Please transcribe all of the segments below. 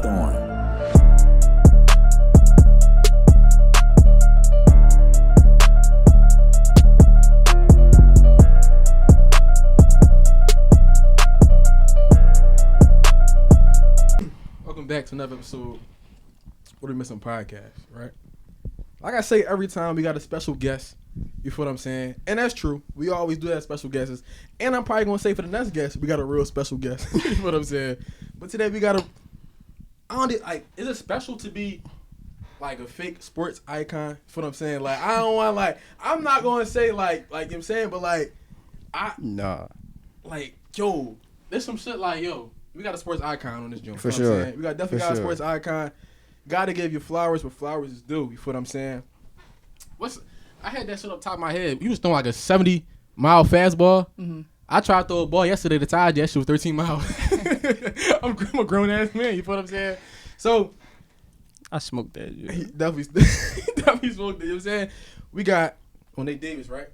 Thorn. Welcome back to another episode. What are we missing podcast, right? Like I say every time, we got a special guest. You feel what I'm saying? And that's true. We always do have special guests. And I'm probably gonna say for the next guest, we got a real special guest. You feel what I'm saying? But today we got is it special to be like a fake sports icon? You feel what I'm saying? Like I don't want I'm not gonna say like you know what I'm saying, but yo, there's some shit like we got a sports icon on this joint. For sure. We definitely got a sports icon. Gotta give you flowers where flowers is due. You feel what I'm saying? I had that shit up top of my head. You was throwing like a 70-mile fastball. Mm-hmm. I tried to throw a ball yesterday to Taj. That shit was 13 miles. I'm a grown ass man. You feel what I'm saying? So I smoked that. Yeah. He definitely smoked it. You know what I'm saying? We got Nate Davis, right?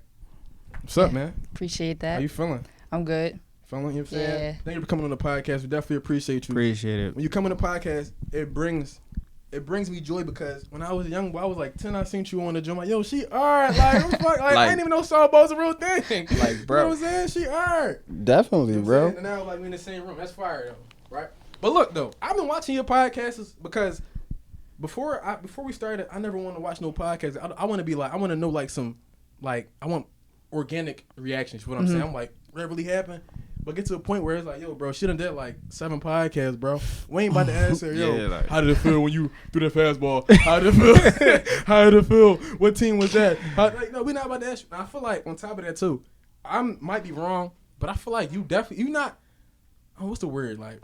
What's up, man? Appreciate that. How you feeling? I'm good. Feeling, you know what I'm saying? Yeah. Thank you for coming on the podcast. We definitely appreciate you. Appreciate it. When you come on the podcast, it brings me joy because when I was a young boy, I was like 10, I seen you on the gym. Like, yo, she alright. Like, what the fuck? Like, I didn't even know softball's a real thing. Like, bro. You know what I'm saying? She alright. Definitely, you know bro. And now, like, we in the same room. That's fire, though. Right? But look, though, I've been watching your podcasts because before we started, I never wanted to watch no podcasts. I want to be like, I want to know, like, some, like, I want organic reactions. You know what I'm saying? I'm like, what really happened? But get to a point where it's like, yo, bro, she done did like 7 podcasts, bro. We ain't about to ask her, yo, how did it feel when you threw that fastball? How did it feel? How did it feel? What team was that? No, we're not about to ask you. I feel like on top of that too, I might be wrong, but I feel like you not. Oh, what's the word? Like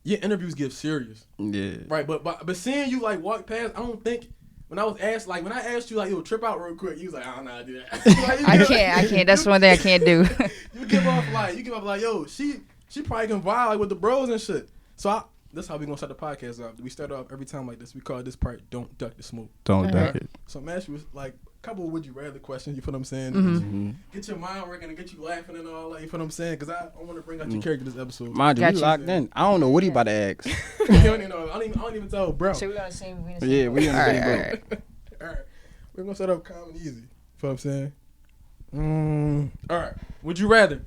your interviews get serious. Yeah. Right, but seeing you like walk past, I don't think. When I asked you, like, yo, trip out real quick, you was like, I don't know how to do that. Like, I can't. That's one thing I can't do. you give off like, yo, she probably can vibe like with the bros and shit. So that's how we gonna start the podcast off. We start off every time like this. We call this part "Don't Duck the Smoke." Don't duck it. So I'm asking you like a couple of would you rather questions. You feel what I'm saying? Mm-hmm. Get your mind working and get you laughing and all that. You feel what I'm saying? Because I want to bring out your character this episode. Mind you, we locked in. I don't know what he about to ask. I don't even tell, bro. So we on the same. Yeah, we on the same boat. All right, we're gonna start up calm and easy. You feel what I'm saying? All right. Would you rather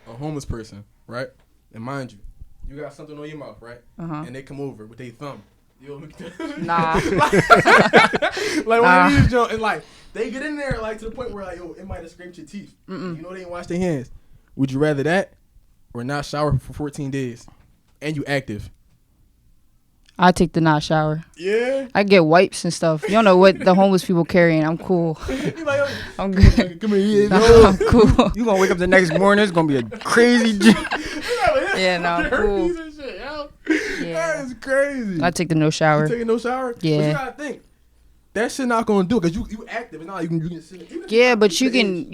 a homeless person, right? And mind you, you got something on your mouth, right? And they come over with their thumb. Nah. like one of these jump and like they get in there like to the point where like yo, it might have scraped your teeth. You know they didn't wash their hands. Would you rather that or not shower for 14 days and you active? I take the not shower. Yeah. I get wipes and stuff. You don't know what the homeless people carrying. I'm cool. I'm good. Come here. I'm cool. You gonna wake up the next morning? It's gonna be a crazy. Yeah, no, I'm cool. That is crazy. I take the no shower. You taking no shower? Yeah. But you gotta think. That shit not gonna do it because you active. It's not like you can sit. Yeah, but you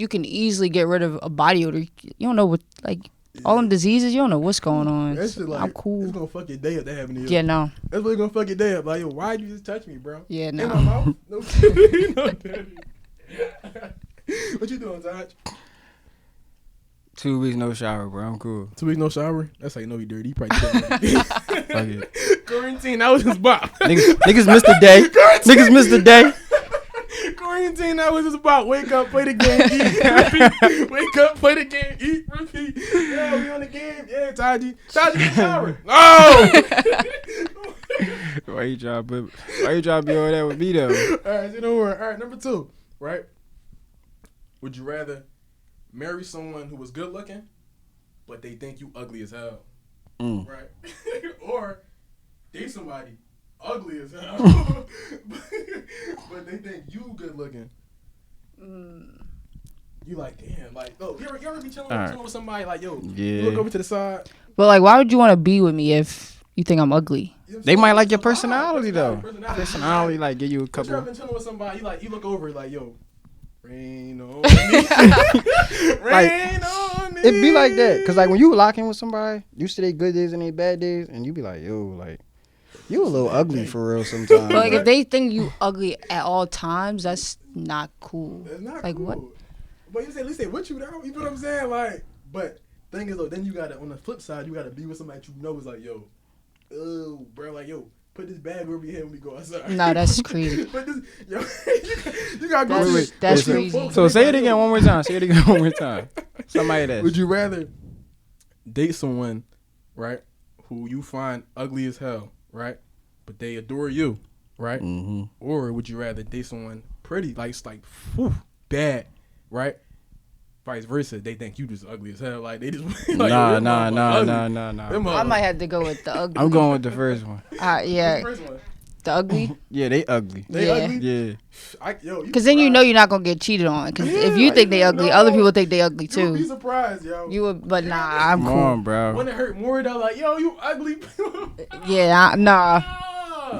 can easily get rid of a body odor. You don't know what all them diseases. You don't know what's going on. That shit, like, I'm cool. It's gonna fuck your day up. That happened to you. Yeah, no. That's really gonna fuck your day up. Like, yo, why'd you just touch me, bro? Yeah, no. In my mouth? No, no, daddy. What you doing, Taj? 2 weeks no shower, bro. I'm cool. 2 weeks no shower? That's how you know he dirty. He probably Fuck it. Quarantine, that was his bop. Niggas missed the day. Niggas missed the day. Quarantine, that was his bop. Wake up, play the game, eat, repeat. Wake up, play the game, eat, repeat. Yeah, we on the game. Yeah, Taji, get showered. No! Why you trying to be on that with me though? All right, so don't worry. All right, number 2, right? Would you rather marry someone who was good looking, but they think you ugly as hell, right? Or date somebody ugly as hell, but they think you good looking? You like, damn, like, oh, you ever be chilling with somebody like, yo, you look over to the side. But like, why would you want to be with me if you think I'm ugly? You know They might like your personality though. Personality, like give you a couple. You ever been chilling with somebody? You look over like, yo. Rain on me. Rain on me. It be like that. Cause like when you lock in with somebody, you see their good days and their bad days, and you be like, yo, like, you a little ugly for real sometimes. But like if they think you ugly at all times, that's not cool. That's not like cool. what? But you say at least they with you though. You know what I'm saying? Like, but thing is though, then you gotta on the flip side, you gotta be with somebody that you know is like, yo, oh, bro, like, yo, put this bag over your head when we go outside. No, that's crazy. Put this, yo, you gotta go. That's- to that's go to crazy. folks So and say it be again like, one more time. Say it again one more time. Somebody that. Would you rather date someone, right, who you find ugly as hell, right, but they adore you, right? Mm-hmm. Or would you rather date someone pretty, like it's like whew, bad, right? Vice versa, they think you just ugly as hell. Like they just like, Nah. Them I motherfuckers- might have to go with the ugly. I'm going with the first one. Yeah, What's the first one? the ugly. Yeah, they ugly. They Yeah. ugly. Yeah. Yo, Because then you know you're not gonna get cheated on. Because if you Yeah, think they you ugly, know. other people think they ugly You would be too. surprised, yo. You would, but nah, I'm Come cool. on, bro. When it hurt more, though, like, yo, you ugly. Yeah, nah.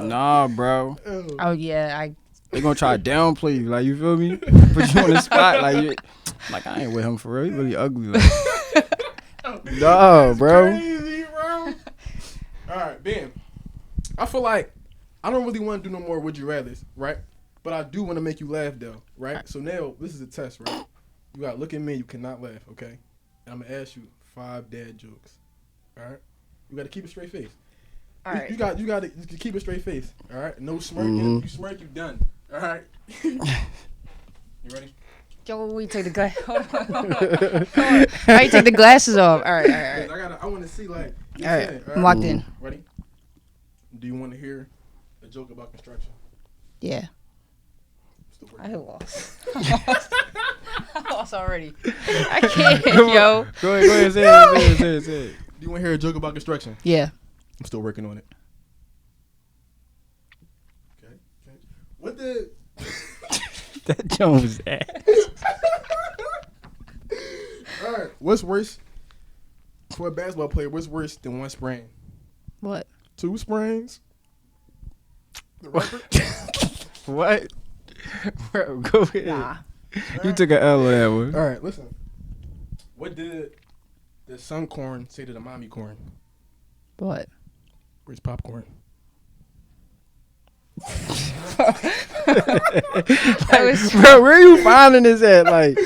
Nah, bro. Ew. Oh yeah, They gonna try to downplay you, like, you feel me? Put you on the spot, like I ain't with him for real. He really ugly. Like. Nah, bro. Crazy, bro. All right, Ben. I feel like I don't really want to do no more would you rather's, right? But I do want to make you laugh, though, right? So now this is a test, right? You gotta look at me. You cannot laugh, okay? And I'm gonna ask you 5 dad jokes. All right. You gotta keep a straight face. all right. You gotta keep a straight face. All right. No smirking. Mhm. You smirk, you done. All right. You ready? Yo, we take the glass. Hold on. Hold on. Why you take the glasses off? All right, all right, all right. I want to see like. You All right, saying, I'm locked in. Ready? Do you want to hear a joke about construction? Yeah. Still I working. lost. I lost already. I can't, yo. Go ahead, say it. Do you want to hear a joke about construction? Yeah. I'm still working on it. Okay. What the? That Jones ass. All right. What's worse for a basketball player? What's worse than one sprain? What? 2 sprains. The record? What? Bro, go ahead. Nah. You took an L on that one. All right. Listen. What did the sun corn say to the mommy corn? What? Where's popcorn? That was Bro, where you finding this at? Like,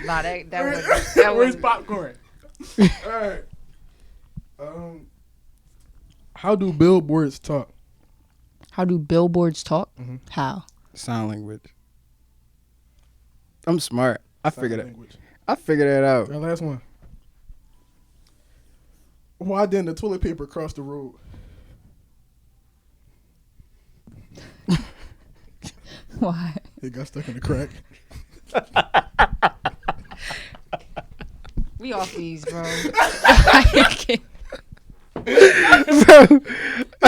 nah. That Where's was. popcorn? All right. How do billboards talk? How do billboards talk? Mhm. How? sign language. I'm smart. I figured it. Language. I figured that out. Our last one. Why didn't the toilet paper cross the road? Why? It got stuck in the crack. We off these, bro. I can't.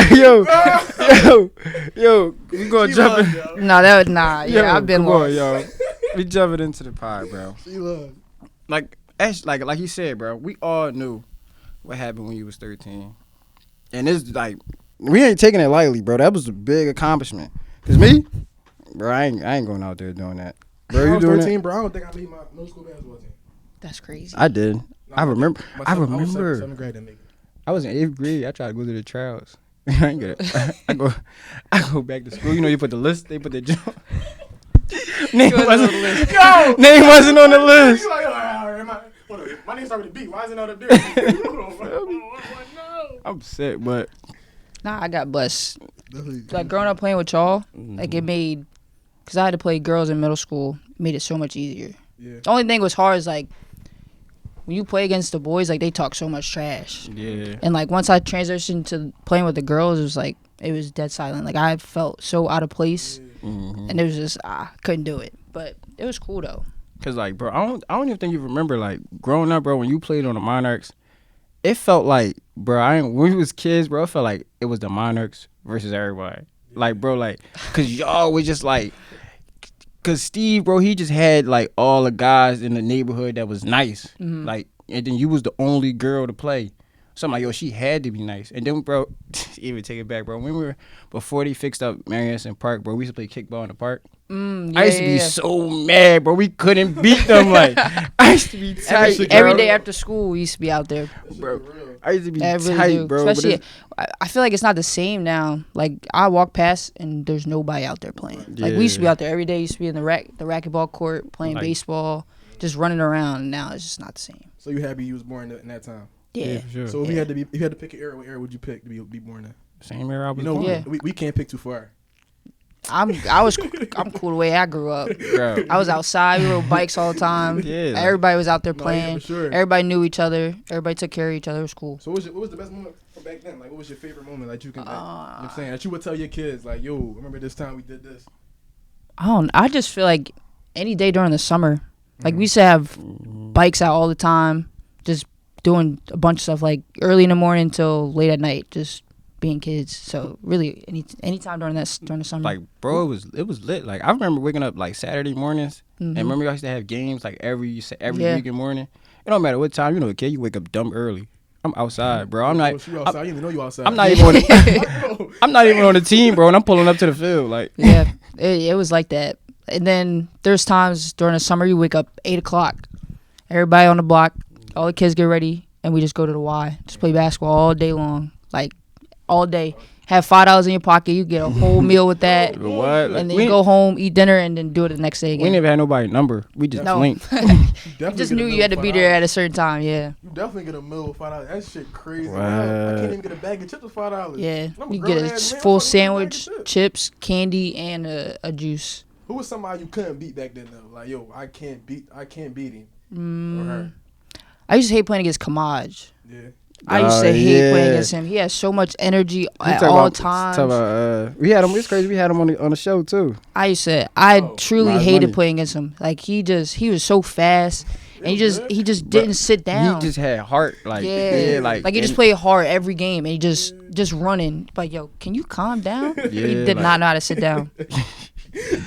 Bro, yo, we gonna jump in. No, that was nah. Yeah, Yo, I've been come on, lost. yo. We jumping into the pod, bro. She loves. Like you said, bro. We all knew what happened when you was 13, and it's like we ain't taking it lightly, bro. That was a big accomplishment. Cause me, bro, I ain't going out there doing that. Bro, I you was doing 13, that? bro. I don't think I made my middle school basketball team. That's crazy. I did. Nah, I remember. my I son- was remember. seventh grade, didn't make it. I was in 8th grade. I tried to go to the trials. I ain't get it. I go back to school. You know, you put the list. They put the jump. Name wasn't wasn't on the list. Yo! Name wasn't on the list. He's like, all right, my name started with a B. Why is it not a B? No. I'm sick, but Nah, I got bust. Like growing up playing with y'all, like it made, cause I had to play girls in middle school, made it so much easier. Yeah. The only thing was hard is like when you play against the boys, like they talk so much trash. yeah. And like once I transitioned to playing with the girls, it was dead silent. Like I felt so out of place, Mm-hmm. and it was just couldn't do it. But it was cool though. Cause like, bro, I don't even think you remember like growing up, bro. When you played on the Monarchs, it felt like, bro, when we was kids, bro, it felt like it was the Monarchs versus everybody. Like, bro, like, cause y'all was just like, cause Steve, bro, he just had like all the guys in the neighborhood that was nice, like, and then you was the only girl to play. So I'm like, yo, she had to be nice. And then, bro, even take it back, bro. Before they fixed up Marion Park, bro, we used to play kickball in the park. I used to be so mad, bro. We couldn't beat them. Like, I used to be tight, Every bro. day after school, we used to be out there. Bro, I used to be I really tight, do. bro. but Especially, it's- I feel like it's not the same now. Like I walk past and there's nobody out there playing. Like we used to be Yeah. out there every day. Used to be in the racquetball court playing Like- baseball, just running around. Now it's just not the same. So you happy you was born in that time? Yeah. for sure. So if you had to pick an era, what era would you pick to be born in? Same era I was You know, born. Yeah. we can't pick too far. I'm cool the way I grew up. Bro. I was outside. We rode bikes all the time. Yeah, like- Everybody was out there No, yeah, playing. for sure. Everybody knew each other. Everybody took care of each other. It was cool. So what was the best moment from back then? Like, what was your favorite moment that you can, like, you know what I'm saying, that you would tell your kids, like, yo, remember this time we did this? I just feel like any day during the summer, like we used to have bikes out all the time, just doing a bunch of stuff, like early in the morning till late at night, just being kids. So really, any time during the summer. Like, bro, it was lit. Like, I remember waking up like Saturday mornings, and remember y'all used to have games like every Yeah. weekend morning. It don't matter what time. You know, a kid, you wake up dumb early. I'm outside, bro. I'm not. You outside. You didn't know you outside. I'm not even on the, I'm not even on the team, bro, and I'm pulling up to the field. Like, Yeah, it was like that. And then there's times during the summer you wake up 8:00, everybody on the block, all the kids get ready, and we just go to the Y, just play basketball all day long, like all day. Have $5 in your pocket, you get a whole meal with that, what? and then you go home, eat dinner, and then do it the next day We again. never had nobody number. We just No. linked. You You definitely just get a knew meal you had to with be $5. there at a certain time. Yeah, You definitely get a meal with $5. That shit crazy. What? I can't even get a bag of chips with $5. yeah. I'm a You get a grown-ass man, full I'm fucking with a bag sandwich, of chips. chips, candy, and a juice. Who was somebody you couldn't beat back then though? Like, yo, I can't beat him or her. I used to hate playing against Kamaj. Yeah. I used to hate yeah. playing against him. He has so much energy You at talk all about- times. talk about, we had him. It's crazy. We had him on the show too. I Oh, truly Miles hated Money. playing against him. Like he was so fast, and he just didn't sit down. He just had heart. Like, yeah, like he just and- played hard every game, and he just running. Like, yo, can you calm down? he Yeah, did like- not know how to sit down.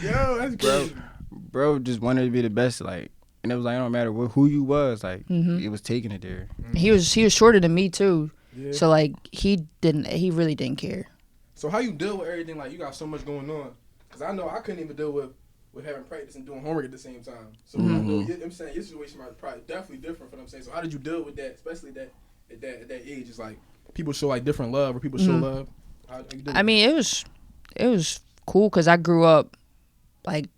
Yo, that's crazy. bro just wanted to be the best. Like, and it was like, it don't matter who you was. Like, Mm-hmm. it was taking it there. He was shorter than me too, Yeah. so like he really didn't care. So how you deal with everything? Like, you got so much going on. Cause I know I couldn't even deal with having practice and doing homework at the same time. So I know I'm saying your situation might probably definitely different from what I'm saying. So how did you deal with that, especially at that age? It's like people show like different love, or people show love. How you deal I with mean, it was cool because I grew up like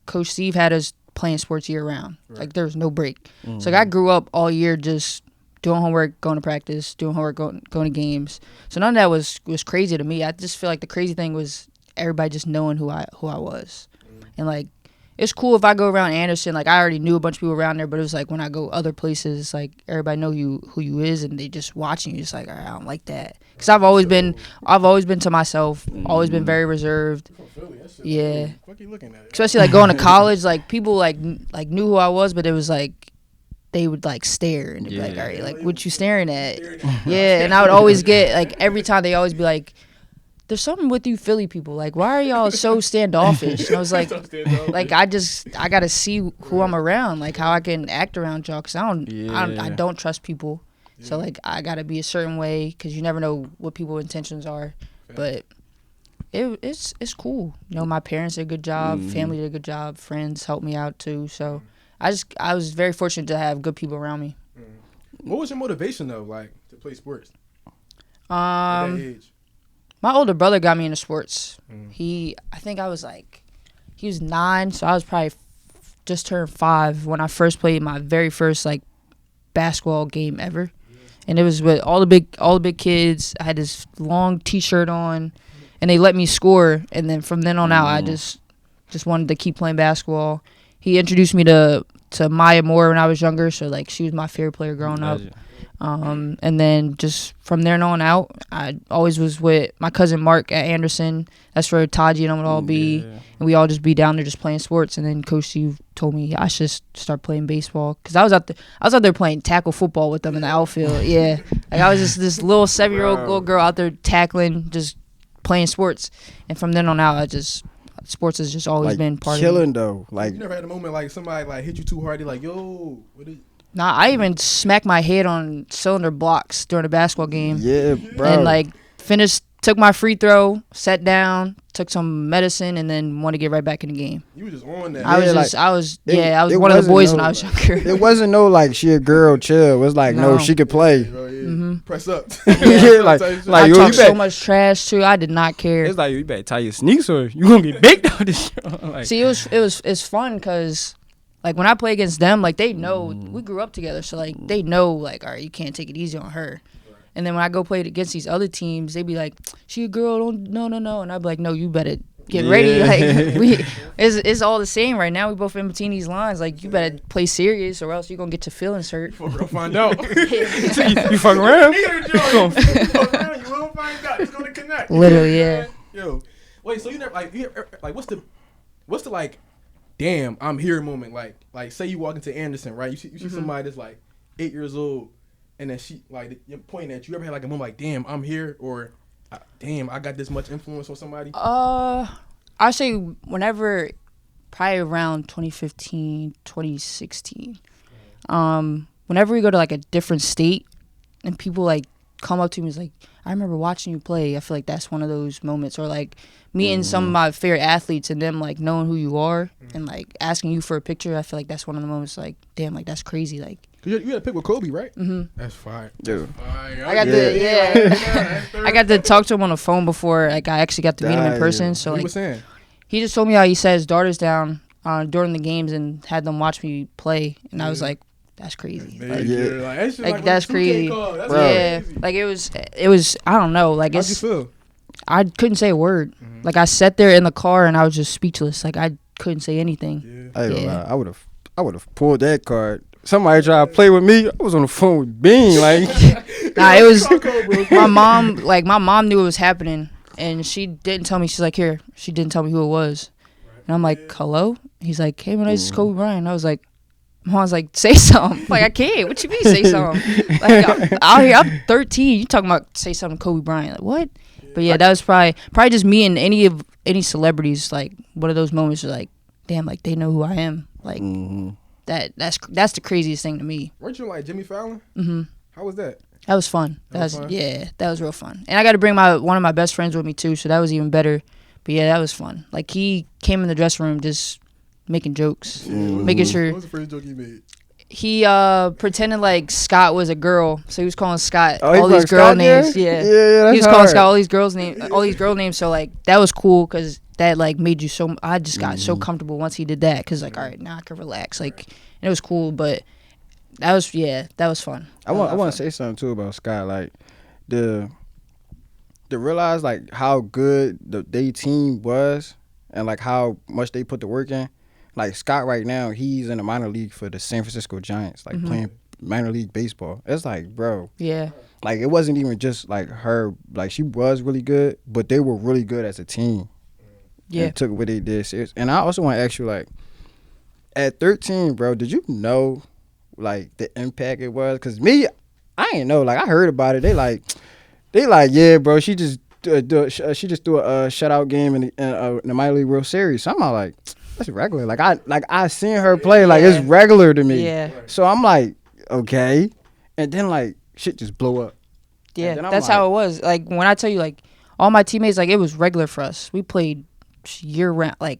Coach Steve had us playing sports year round. Like there was no break. So like I grew up all year just doing homework, going to practice, doing homework, going to games. So none of that was crazy to me. I just feel like the crazy thing was everybody just knowing who I was, and like it's cool if I go around Anderson. Like I already knew a bunch of people around there, but it was like when I go other places, it's like everybody know who you is, and they just watching you. It's like, all right, I don't like that because I've always been to myself, always been very reserved. From Philly, that shit, Yeah. Fuck you looking at it. Especially like going to college, like people like knew who I was, but it was like they would like stare and they'd be like, Yeah. all right, like what you staring at? Staring at you. Yeah, and I would always get like every time they always be like, there's something with you Philly people. Like why are y'all so standoffish? And I was like, like I gotta see who I'm around, like how I can act around y'all, cause I Yeah. don't trust people. So like I gotta be a certain way, because you never know what people's intentions are. But it's cool. You know, my parents did a good job, family did a good job, friends helped me out too. So I was very fortunate to have good people around me. What was your motivation though, like to play sports at that age? My older brother got me into sports. I think I was like, he was 9, so I was probably just turned 5 when I first played my very first like basketball game ever, and it was with all the big kids. I had this long T-shirt on, and they let me score. And then from then on out, I just wanted to keep playing basketball. He introduced me to Maya Moore when I was younger, so like she was my favorite player growing up. And then just from there on out, I always was with my cousin Mark at Anderson. That's where Taji and them would all be. Yeah. And we all just be down there just playing sports. And then Coach Steve told me I should start playing baseball, because I was out there playing tackle football with them in the outfield. Yeah, like I was just this little 7-year-old little girl out there tackling, just playing sports. And from then on out, sports has just always Like, been part killing of me. though. Like, You never had a moment like somebody like hit you too hard, they like, yo, what is? Nah, I even smacked my head on cylinder blocks during a basketball game. yeah, bro. And like took my free throw, sat down, took some medicine, and then wanted to get right back in the game. You was just on that. I was it one of the wasn't boys when no- I was younger. it wasn't no like she a girl chill. It was like no, No. she could play. Bro, yeah. Press up. Yeah, like I yo, talked you so bet. much trash too. I did not care. It's like you better tie your sneaks or you gonna get baked on this show. Like, See, it's fun because Like when I play against them, like they know we grew up together, so like they know like, all right, you can't take it easy on her. And then when I go play against these other teams, they be like, she a girl, don't no, and I'd be like, no, you better get ready. Like it's all the same right now. We both in between these lines. Like you better play serious, or else you're gonna get your feelings hurt. We'll find out. You fuck around? You fuck around. You will find out. It's gonna connect. Literally, yeah. Yo, wait. So you never like what's the like, damn, I'm here moment. Like say you walk into Anderson, right? You see somebody that's like 8 years old, and then she like you're pointing at you. Ever had like a moment like, damn, I'm here, or damn, I got this much influence on somebody? I say whenever, probably around 2015, 2016. Whenever we go to like a different state, and people like come up to me, is like, I remember watching you play. I feel like that's one of those moments, or like meeting some of my favorite athletes and them like knowing who you are and like asking you for a picture. I feel like that's one of the moments like, damn, like that's crazy. Like You had a pick with Kobe, right? Mm-hmm. That's fire. Dude. I got to talk to him on the phone before like I actually got to meet him in person. So What like he was saying? he just told me how he sat his daughters down during the games and had them watch me play, and I was like, that's crazy. Like that's crazy. That's crazy. Like it was. I don't know. Like How'd you feel? I couldn't say a word. Like I sat there in the car and I was just speechless. Like I couldn't say anything. I would have pulled that card. Somebody tried to play with me. I was on the phone with Bean. Like, nah, it was my mom. Like my mom knew it was happening, and she didn't tell me. She's like, here. She didn't tell me who it was, and I'm like, hello. He's like, hey, man, this is Kobe Bryant. I was like, Mom's like, say something. Like I can't. What you mean say something? Like out here, I'm 13. You talking about say something to Kobe Bryant? Like what? But yeah, that was probably just me and any celebrities. Like one of those moments, where like, damn, like they know who I am. Like that's the craziest thing to me. Weren't you like Jimmy Fallon? Mm-hmm. How was that? That was fun. That was fun? Yeah, that was real fun. And I got to bring one of my best friends with me too, so that was even better. But yeah, that was fun. Like he came in the dressing room just making jokes, making sure. What was the first joke he made? He pretended like Scott was a girl, so he was calling Scott all these girl Scott names. Yeah, he was calling Scott all these girls names, all these girl names. So like that was cool because that like made you so. I just got so comfortable once he did that because like all right, now I can relax. Like and it was cool, but that was fun. I want to say something too about Scott. Like to realize like how good they team was and like how much they put the work in. Like Scott right now, he's in the minor league for the San Francisco Giants, like playing minor league baseball. It's like, bro. Yeah. Like it wasn't even just like her, like she was really good, but they were really good as a team. Yeah. And took what they did serious. And I also want to ask you, like, at 13, bro, did you know like the impact it was? Cause me, I ain't know. Like I heard about it. They like, yeah, bro. She just threw a shutout game in the minor league World Series. So I'm all like, that's regular. Like I seen her play. Like it's regular to me. Yeah. So I'm like, okay. And then like shit just blow up. Yeah, that's how it was. Like when I tell you, like all my teammates, like it was regular for us. We played year round, like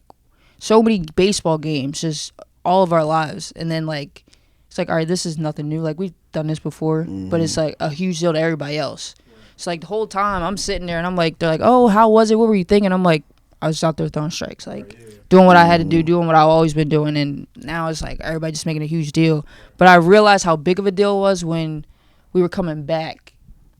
so many baseball games, just all of our lives. And then like it's like, all right, this is nothing new. Like we've done this before, but it's like a huge deal to everybody else. It's like the whole time I'm sitting there and I'm like, they're like, oh, how was it? What were you thinking? I'm like, I was out there throwing strikes, like doing what I had to do, doing what I've always been doing. And now it's like everybody just making a huge deal. But I realized how big of a deal it was when we were coming back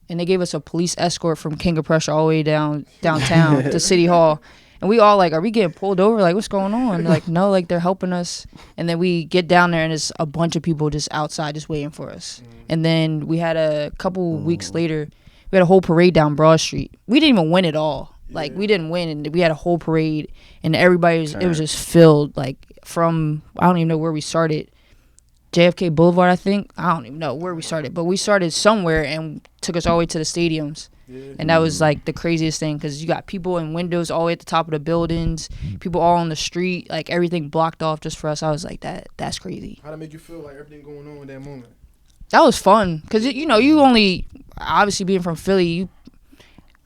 and they gave us a police escort from King of Prussia all the way downtown to City Hall. And we all like, are we getting pulled over? Like, what's going on? They're like, no, like they're helping us. And then we get down there and it's a bunch of people just outside just waiting for us. And then we had a couple weeks later, we had a whole parade down Broad Street. We didn't even win it all. Like we didn't win, and we had a whole parade, and everybody it was just filled. Like from I don't even know where we started, JFK Boulevard, I think. I don't even know where we started, but we started somewhere and took us all the way to the stadiums, and that was like the craziest thing because you got people in windows all the way at the top of the buildings, people all on the street, like everything blocked off just for us. I was like, that's crazy. How'd it make you feel like everything going on in that moment? That was fun because you only obviously being from Philly,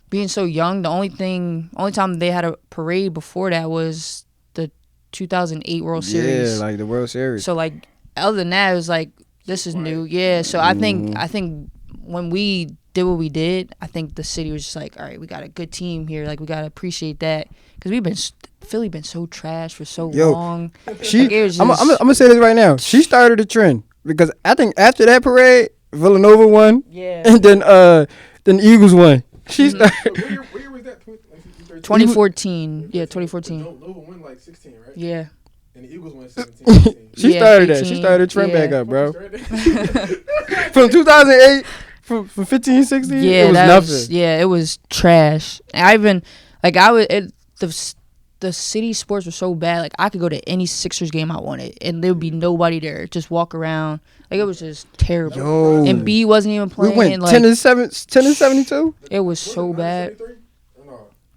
being so young, the only time they had a parade before that was the 2008 World Series. Yeah, like the World Series. So like other than that, it was like this is new. Yeah. So I think when we did what we did, I think the city was just like, all right, we got a good team here. Like, we got to appreciate that. Because Philly been so trash for so long. I'm going to say this right now. She started a trend. Because I think after that parade, Villanova won. Yeah. And then the Eagles won. She started. What year was that? 2014. Yeah, 2014. Nova won like 16, right? Yeah. And the Eagles won 17. She Yeah, started that. 15, She started a trend yeah. back up, bro. From 2008, from 15, 16, Yeah, it was nothing. It was trash. And I even the city sports were so bad. Like, I could go to any Sixers game I wanted, and there would be nobody there. Just walk around. Like, it was just terrible. Yo. And B wasn't even We playing. went like, 10 and 72. it was so bad.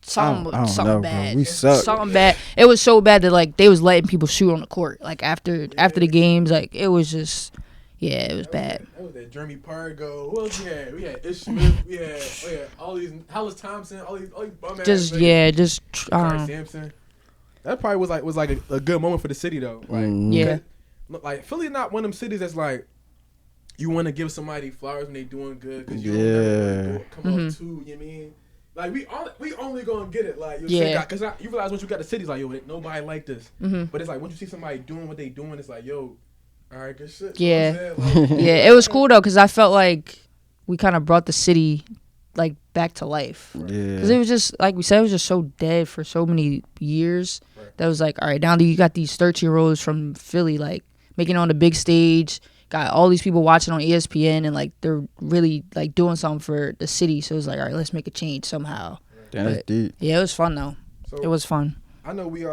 Something I don't know, bro. bad. We suck. Something bad. It was so bad that like they was letting people shoot on the court. Like after the games, like it was just, it was bad. That was that Jeremy Pargo. Who else we had? We had Ish Smith. We had all these Hollis Thompson. All these bum ass niggas. Kari Sampson. That probably was like a good moment for the city though. Like, like Philly not one of them cities that's like you want to give somebody flowers when they doing good because you don't never come up to, you know what I mean? Like we only gonna get it like because you realize once you got the cities like yo nobody like this, but it's like once you see somebody doing what they doing, it's like yo, all right, good shit. Yeah, like, it was cool though because I felt like we kind of brought the city like back to life. Because it was just like we said, it was just so dead for so many years. That was like, all right, now that you got these 13-year-olds from Philly like making it on the big stage. Got all these people watching on ESPN and like they're really like doing something for the city. So it was like, all right, let's make a change somehow. That's deep. Yeah, it was fun though. So it was fun. I know we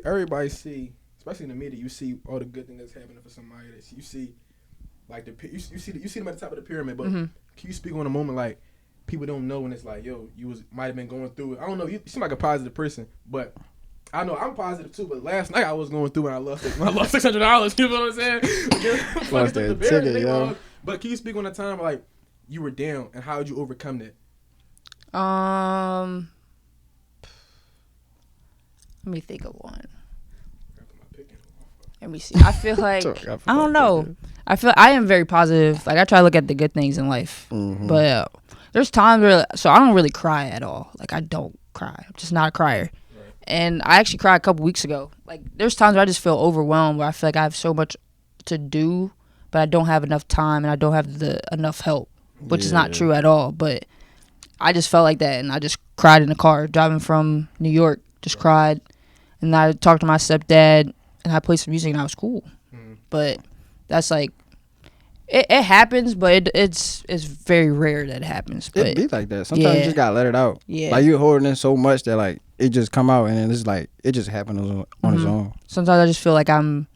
everybody see, especially in the media, you see all the good things that's happening for somebody. You see, like you see them at the top of the pyramid. But can you speak on a moment like people don't know when it's like, yo, might have been going through it. I don't know. You seem like a positive person, but. I know I'm positive too, but last night I was going through and I lost $600. You know what I'm saying? Lost that ticket, yo. But can you speak on the time like you were down and how did you overcome that? Let me think of one. Let me see. I feel like I don't know. I am very positive. Like I try to look at the good things in life, but there's times where I don't really cry at all. Like I don't cry. I'm just not a crier. And I actually cried a couple weeks ago. Like, there's times where I just feel overwhelmed, where I feel like I have so much to do, but I don't have enough time and I don't have enough help, which is not true at all. But I just felt like that, and I just cried in the car driving from New York. Just cried, and I talked to my stepdad, and I played some music, and I was cool. But that's like, it happens, but it's very rare that it happens. But it be like that. Sometimes you just gotta let it out. Yeah. Like you're holding in so much that like it just come out and then it's like it just happened on its own. Sometimes I just feel like I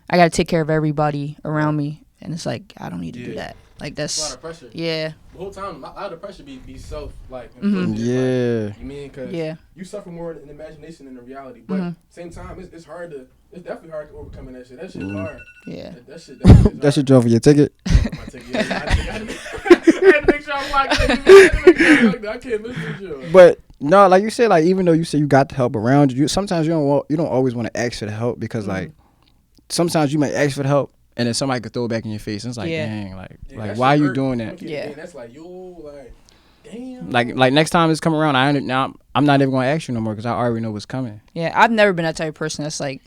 gotta take care of everybody around me, and it's like I don't need to do that. Like that's a lot of pressure. Yeah. The whole time, a lot of the pressure be self like. Yeah. Like, you mean because you suffer more in imagination than in reality, but same time it's hard to. It's definitely hard to overcome that shit. That shit's hard. Yeah. That shit hard. That shit drove for your ticket. I had to make sure I'm locked in. I can't miss this shit. But no, like you said, like even though you say you got the help around you, sometimes you don't always want to ask for the help because like sometimes you might ask for the help and then somebody could throw it back in your face. And it's like, dang, like why are you doing that? Yeah. That's like like damn. Like next time it's come around, I'm not even gonna ask you no more because I already know what's coming. Yeah, I've never been that type of person that's like,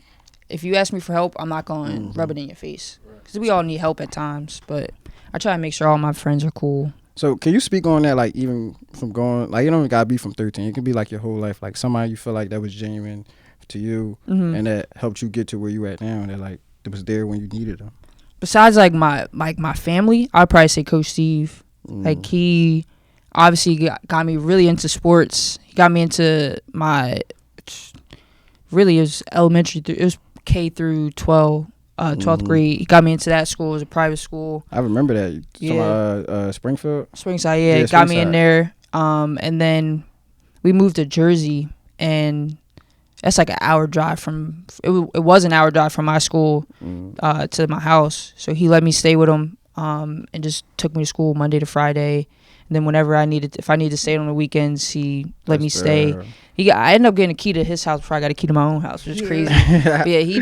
if you ask me for help, I'm not going to rub it in your face. Because we all need help at times. But I try to make sure all my friends are cool. So can you speak on that, like even from going, like you don't got to be from 13. It can be like your whole life. Like somebody you feel like that was genuine to you and that helped you get to where you at now. And that like that was there when you needed them. Besides like my family, I'd probably say Coach Steve. Like he obviously got me really into sports. He got me into really it was elementary. It was K through 12, 12th grade. He got me into that school. It was a private school. I remember that. Springfield? Springside, yeah. Got me in there. And then we moved to Jersey, and that's like an hour drive from, it was an hour drive from my school to my house. So he let me stay with him and just took me to school Monday to Friday. And then whenever if I needed to stay on the weekends, he let me stay. I ended up getting a key to his house before I got a key to my own house, which is crazy. But yeah, he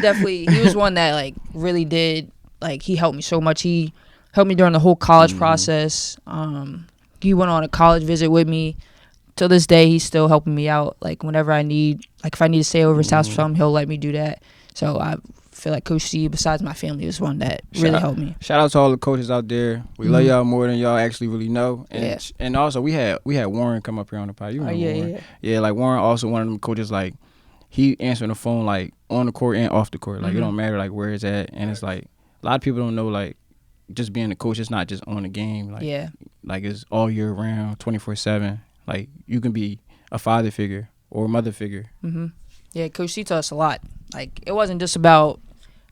was one that like really did, like he helped me so much. He helped me during the whole college process. he went on a college visit with me. Till this day, he's still helping me out. Like whenever I need, like if I need to stay over his house for something, he'll let me do that. So I feel like Coach C, besides my family, is one that really helped me. Shout out to all the coaches out there. We love y'all more than y'all actually really know. And and also we had Warren come up here on the pod. You remember Warren? Yeah, like Warren also one of them coaches, like he answering the phone like on the court and off the court. Like it don't matter like where it's at. And it's like a lot of people don't know like just being a coach, it's not just on the game. Like like it's all year round, 24/7. Like you can be a father figure or a mother figure. Yeah, Coach C taught us a lot. Like it wasn't just about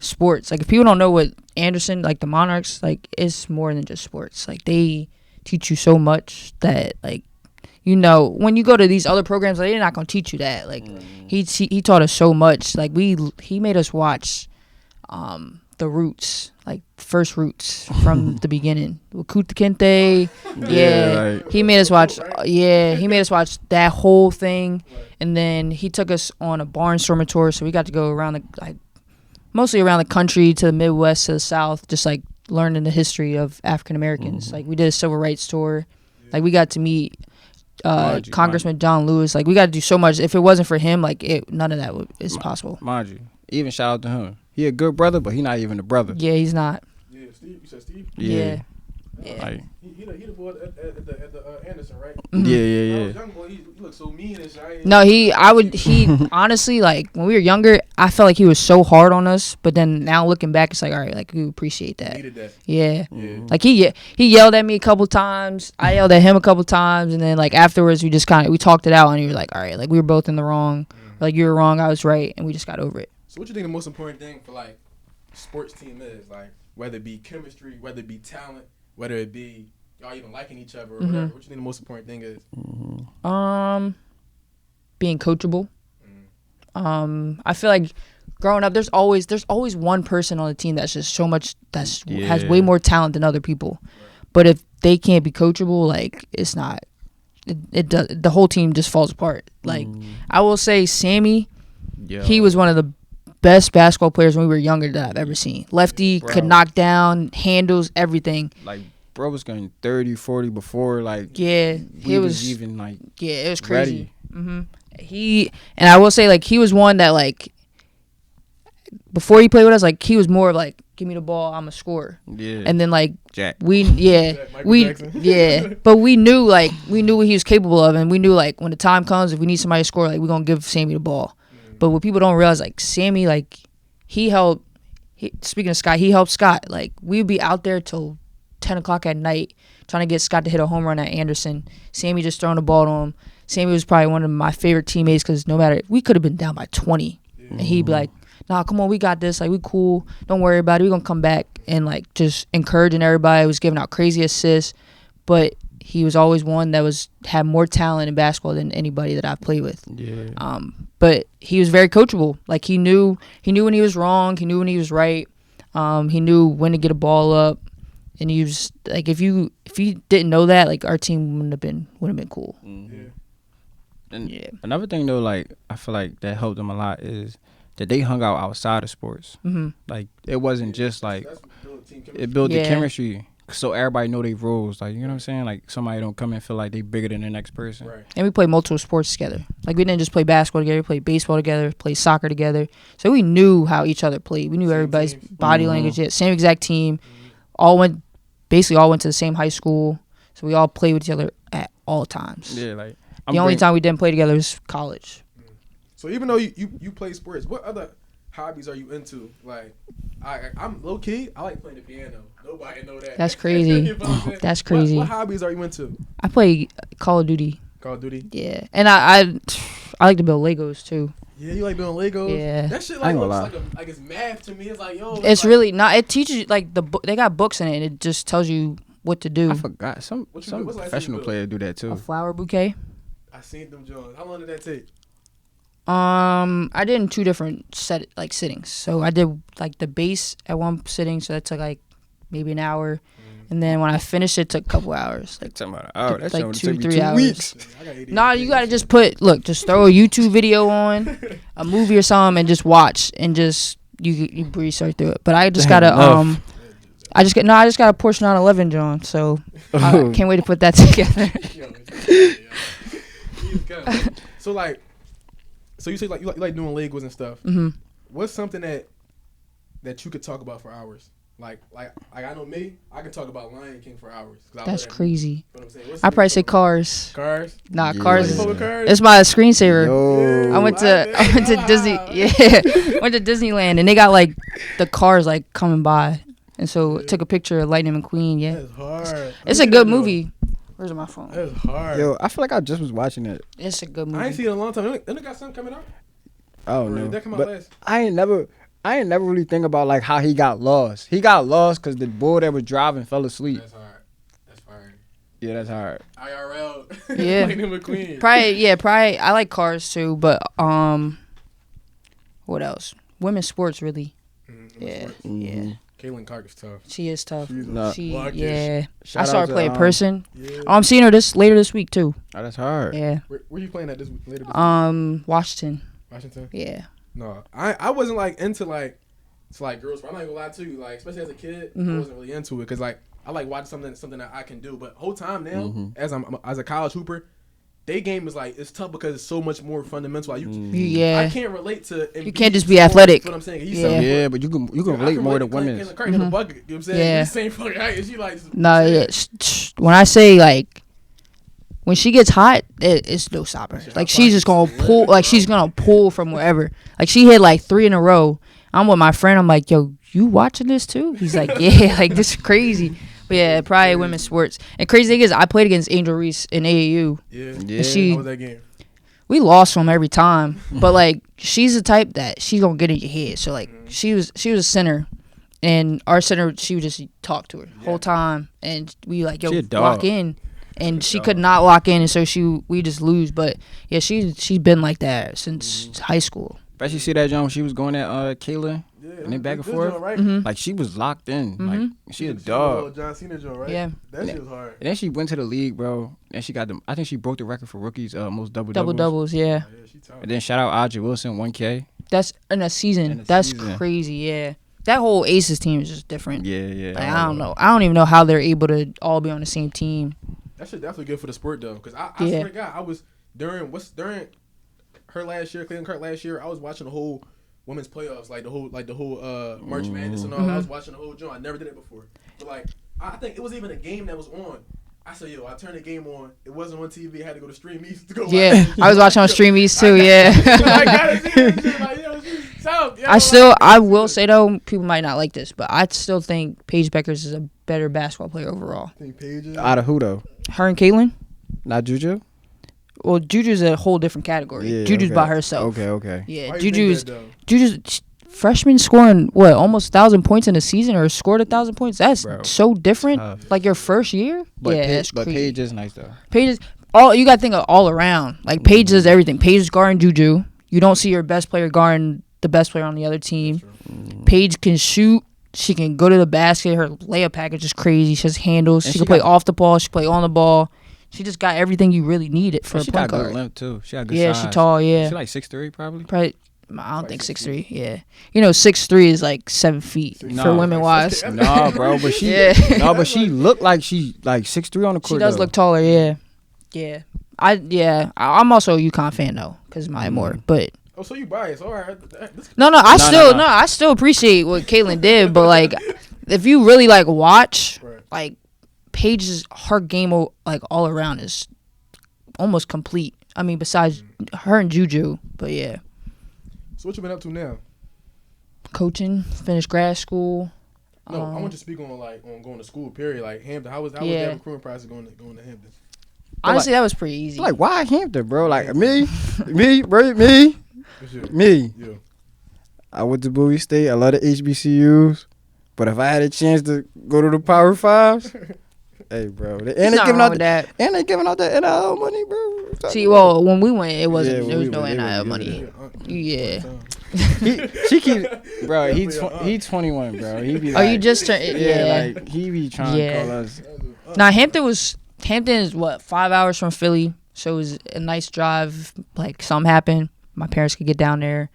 sports. Like if people don't know what Anderson, like the Monarchs, like it's more than just sports. Like they teach you so much that like, you know, when you go to these other programs, like, they're not gonna teach you that. Like he taught us so much. Like he made us watch the roots, like first roots from the beginning. Kuta Kinte, he made us watch. He made us watch that whole thing, and then he took us on a barnstorming tour. So we got to go around mostly around the country, to the Midwest, to the South, just like learning the history of African Americans. Like we did a civil rights tour. Like we got to meet Congressman John Lewis. Like we got to do so much. If it wasn't for him, like none of that is possible. Mind you, even shout out to him. He a good brother, but he not even a brother. Yeah, he's not. Yeah, Steve. You said Steve? Yeah. Like, he the boy at the Anderson, right? Yeah. Young boy, he looked so mean and shit. No, he honestly, like when we were younger, I felt like he was so hard on us. But then now looking back, it's like, all right, like we appreciate that. Needed that. Yeah. Like he yelled at me a couple times. I yelled at him a couple times, and then like afterwards, we just we talked it out, and he was like, all right, like we were both in the wrong. Like you were wrong, I was right, and we just got over it. So what you think the most important thing for like sports team is, like whether it be chemistry, whether it be talent, whether it be y'all even liking each other or whatever? What you think the most important thing is? Being coachable. I feel like growing up, there's always one person on the team that's just so much has way more talent than other people. Right. But if they can't be coachable, like it's not. It does. The whole team just falls apart. Like I will say, Sammy, he was one of the best basketball players when we were younger that I've ever seen. Lefty, could knock down, handles, everything. Like, bro was going 30, 40 before, like, he was even, like, it was crazy. And I will say, like, he was one that, like, before he played with us, like, he was more of, like, give me the ball, I'm a scorer. Yeah. And then, like, but we knew what he was capable of, and we knew, like, when the time comes, if we need somebody to score, like, we're going to give Sammy the ball. But what people don't realize, like, Sammy, like, speaking of Scott, he helped Scott. Like, we'd be out there till 10 o'clock at night trying to get Scott to hit a home run at Anderson. Sammy just throwing the ball to him. Sammy was probably one of my favorite teammates because no matter, we could have been down by 20. And he'd be like, nah, come on, we got this. Like, we cool. Don't worry about it. We're going to come back. And, like, just encouraging everybody. Was giving out crazy assists. But he was always one that had more talent in basketball than anybody that I've played with. Yeah. But he was very coachable. Like he knew when he was wrong. He knew when he was right. He knew when to get a ball up. And he was like, if you didn't know that, like our team wouldn't have been cool. And another thing though, like I feel like that helped them a lot is that they hung out outside of sports. Like it wasn't just like it built the chemistry. So everybody know their roles, like, you know what I'm saying? Like, somebody don't come and feel like they bigger than the next person. Right. And we played multiple sports together. Like, we didn't just play basketball together. We played baseball together, played soccer together. So we knew how each other played. We knew everybody's body language. Yeah, same exact team. Basically all went to the same high school. So we all played with each other at all times. Yeah, like the only time we didn't play together was college. So even though you play sports, what other hobbies are you into? Like, I'm low key. I like playing the piano. Nobody know that. That's crazy. You know That's crazy. What hobbies are you into? I play Call of Duty. Call of Duty. Yeah, and I like to build Legos too. Yeah, you like building Legos? Yeah. That shit like looks like it's math to me. It's like, yo. It's like, really not. It teaches you, like, they got books in it, and it just tells you what to do. I forgot. Some professional players do that too. A flower bouquet. I seen them Jones. How long did that take? I did in two different sittings. So I did like the base at one sitting, so that took like maybe an hour. And then when I finished it took a couple hours. Like talking about an hour. That's like like 2-3 hours. Weeks. Nah, you gotta just just throw a YouTube video on, a movie or something, and just watch, and just you breeze right through it. But I just gotta I just got a Porsche 911, John. So I can't wait to put that together. So like, so you say like you like doing Legos and stuff. Mm-hmm. What's something that you could talk about for hours? Like I know me, I can talk about Lion King for hours. That's crazy. You know what I'm saying? I probably say cars. Cars. Nah, Yeah. cars. You fuck with cars? It's my screensaver. Yo. I went to Disney. Yeah, went to Disneyland and they got like the cars like coming by, and so took a picture of Lightning McQueen. Yeah, That's hard. it's a good movie. Where's my phone? That's hard. Yo, I feel like I just was watching it. It's a good movie. I ain't seen it in a long time. They got something coming out. Oh Or no, did that come out but last? I ain't never really think about like how he got lost. He got lost because the boy that was driving fell asleep. That's hard. That's fire. Yeah, that's hard. IRL. Yeah. Lightning McQueen. Probably. I like cars too, but what else? Women's sports really. Yeah, yeah. Caitlin Clark is tough. She is tough. She's Nah. She, Blockish. yeah. Shout I saw out her to, play in person. Yeah. I'm seeing her later this week too. Oh, that's hard. Yeah. Where you playing at this later? This Washington. Washington. Yeah. No, I wasn't like into like girls. I'm not gonna lie to you. Like especially as a kid, I wasn't really into it because like I like watching something that I can do. But whole time now, as a college hooper, day game is like it's tough because it's so much more fundamental. Like, Yeah. I can't relate to. You can't just be athletic. That's what I'm saying. He's Yeah. Yeah, but you can relate more to women. Caitlin Clark in the bucket. You know what I'm saying? Yeah. He's the same fucking height. And she like. No, yeah. When I say like, when she gets hot, it's no stopping. Like she's just gonna pull. Like she's gonna pull from wherever. Like she hit like 3 in a row. I'm with my friend. I'm like, yo, you watching this too? He's like, yeah. Like this is crazy. But yeah, probably women's sports. And crazy thing is, I played against Angel Reese in AAU. Yeah. Yeah. She- How was that game? We lost from every time, but like she's the type that she's gonna get in your head. So like she was a center, and our center she would just talk to her the whole time, and we like yo She a dog. lock in, and she could not lock in, and so we just lose. But yeah, she's been like that since high school. Bet you see that John when she was going at Kayla, Yeah. and then back and this forth. joint, right? Mhm. Like she was locked in. Like she a She dog. John Cena joint, right? Yeah. That shit was hard. And then she went to the league, bro. And she got them. I think she broke the record for rookies most double Doubles, yeah. Yeah, she tough. And then shout out Audrey Wilson, 1K. That's in a season. In a That's season. crazy. Yeah, that whole Aces team is just different. Yeah, yeah. Like, I don't know. I don't even know how they're able to all be on the same team. That shit definitely good for the sport though, because I Yeah. swear to God, I was during her last year, Caitlin Clark last year. I was watching the whole women's playoffs, like the whole March Madness and all. I was watching the whole joint. I never did it before, but like I think it was even a game that was on. I said, yo, I turned the game on. It wasn't on TV. I had to go to Stream East to go. Yeah, watch it. I was watching on Stream East too. I Yeah. gotta see this shit. Like, yo, she's tough. Yo, I will say though, people might not like this, but I still think Paige Beckers is a better basketball player overall. I think Paige. Out of who though? Her and Caitlin. Not Juju? Well, Juju's a whole different category. Yeah, Juju's okay. by herself. Okay. Yeah, Why you think Juju's that, though? freshman scoring what almost 1,000 points in a season or scored 1,000 points. That's Bro. so different. Tough. Like your first year. But yeah, Paige, that's but crazy. Paige is nice though. Paige is all you gotta think of all around. Like Paige does everything. Paige is guarding Juju. You don't see your best player guarding the best player on the other team. Paige can shoot. She can go to the basket. Her layup package is crazy. She has handles. And She she can play got- off the ball. She can play on the ball. She just got everything you really needed for And a she point got good guard. length too. She got good Yeah, size. she tall. Yeah, She like 6'3" probably. probably. I don't think 6'3". Yeah, you know 6'3" is like 7 feet Nah. for women wise. Nah, bro, but she Yeah. but she looked like she like 6'3" on the She court. does though. look taller. Yeah, yeah. I'm also a UConn fan though because my more, but. Oh, so you biased? All right. No, No. I still appreciate what Caitlyn did, but like, if you really like watch, Right. like, Paige's her game like all around is almost complete. I mean, besides her and Juju, but yeah, So what you been up to now? coaching, finished grad school. No, I want you to speak on on going to school. Period. Like Hampton. How was Yeah. that recruitment process going to Hampton? Honestly, that was pretty easy. Like why Hampton, bro? Like me. What's your- Me. Yeah. I went to Bowie State. I love the HBCUs, but if I had a chance to go to the Power Fives, hey, bro, There's and they nothing giving wrong out with that. and they giving out that NIL money, bro. See, well, when we went, it wasn't. Yeah, there when was we no went, they NIL wasn't money. giving Yeah. She keep, bro. He 21, bro. He be Oh, like, you just turned. Yeah. like he be trying to Yeah. call us. Now Hampton is what 5 hours from Philly, so it was a nice drive. Like something happened, my parents could get down there.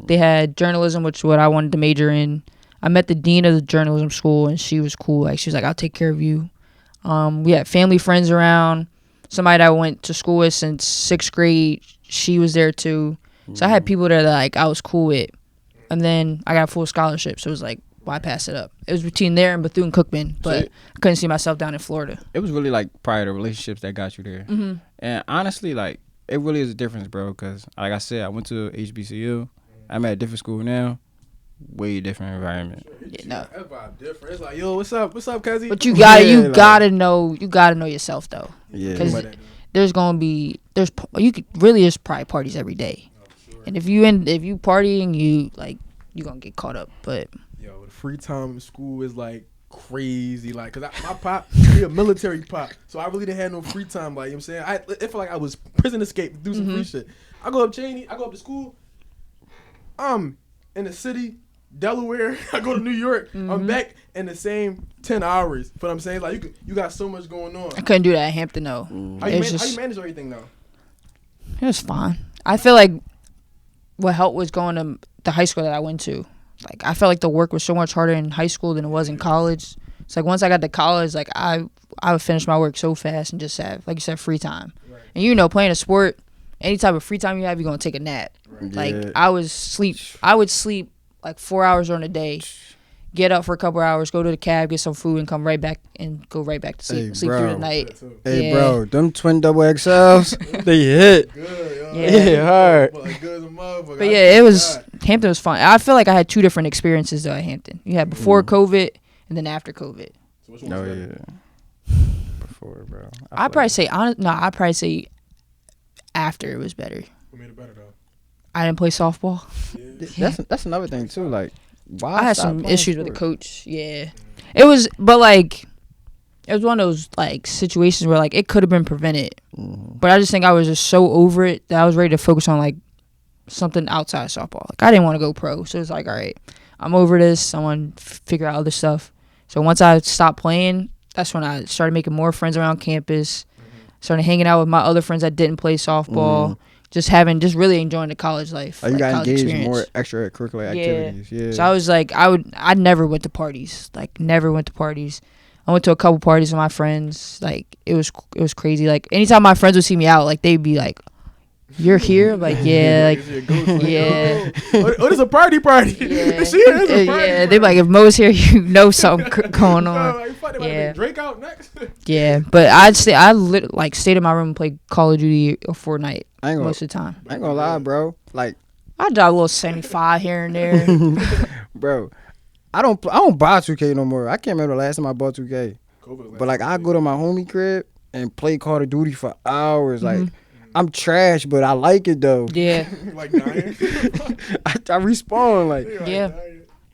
They had journalism, which is what I wanted to major in. I met the dean of the journalism school, and she was cool. Like, she was like, I'll take care of you. We had family friends around. Somebody that I went to school with since 6th grade, she was there too. So I had people that like I was cool with. And then I got a full scholarship, so it was like, why pass it up? It was between there and Bethune-Cookman, but I couldn't see myself down in Florida. It was really like probably the relationships that got you there. Mm-hmm. And honestly, like, it really is a difference, bro, because like I said, I went to HBCU. I'm at a different school now. Way different environment. Yeah, no. That vibe different. It's like, yo, what's up, cuzzy? But you gotta, Yeah, like- gotta know yourself though. Yeah. 'Cause there's really is probably parties every day. And if you partying, you gonna get caught up. But Yo, the free time in school is like crazy. Like, cause my pop, he a military pop, so I really didn't have no free time. Like, you know what I'm saying, it felt like I was prison escape to do some free shit. I go up Cheney, I go up to school. In the city, Delaware. I go to New York. I'm back in the same 10 hours. But I'm saying, like, you got so much going on. I couldn't do that at Hampton though. How you manage everything though? It was fine. I feel like what helped was going to the high school that I went to. Like, I felt like the work was so much harder in high school than it was in college. It's like once I got to college, like I would finish my work so fast and just have, like you said, free time. Right. And playing a sport, any type of free time you have, you're gonna take a nap. Right. Like I would sleep like 4 hours during the day, get up for a couple hours, go to the cab, get some food, and come right back and go right back to sleep. Hey, sleep bro. through the night. Hey, bro, them twin double XLs, they hit. Good, yo. Yeah, hard. Like, good as a motherfucker. But yeah, it was Hampton was fun. I feel like I had two different experiences though at Hampton. You had before COVID and then after COVID. So which one was better? Before, bro. I'd probably say after it was better. What made it better though? I didn't play softball. Yeah. That's another thing too. Like, why I had stop some playing issues with the sports? coach. Yeah, it was, but like, it was one of those like situations where like it could have been prevented. But I just think I was just so over it that I was ready to focus on like something outside of softball. Like I didn't want to go pro, so it's like, all right, I'm over this. I want to figure out other stuff. So once I stopped playing, that's when I started making more friends around campus. Started hanging out with my other friends that didn't play softball. Just really enjoying the college life. Oh, you like got college engaged in experience. more extracurricular activities. Yeah. So I was like, I never went to parties. Like never went to parties. I went to a couple parties with my friends. Like it was crazy. Like anytime my friends would see me out, like they'd be like, "You're here?" I'm like, yeah, like yeah. Oh, this a party. Yeah, She is a party. yeah. They'd be like, if Mo's here, you know something going on. Yeah. Drake out next. Yeah, but I stayed in my room and played Call of Duty or Fortnite most of the time. I ain't gonna lie, bro. Like, I drop a little 75 here and there. bro, I don't buy 2K no more. I can't remember the last time I bought 2K. But like, I go to my homie crib and play Call of Duty for hours. Like, I'm trash, but I like it though. Yeah. Like dying. I respawn like. Yeah.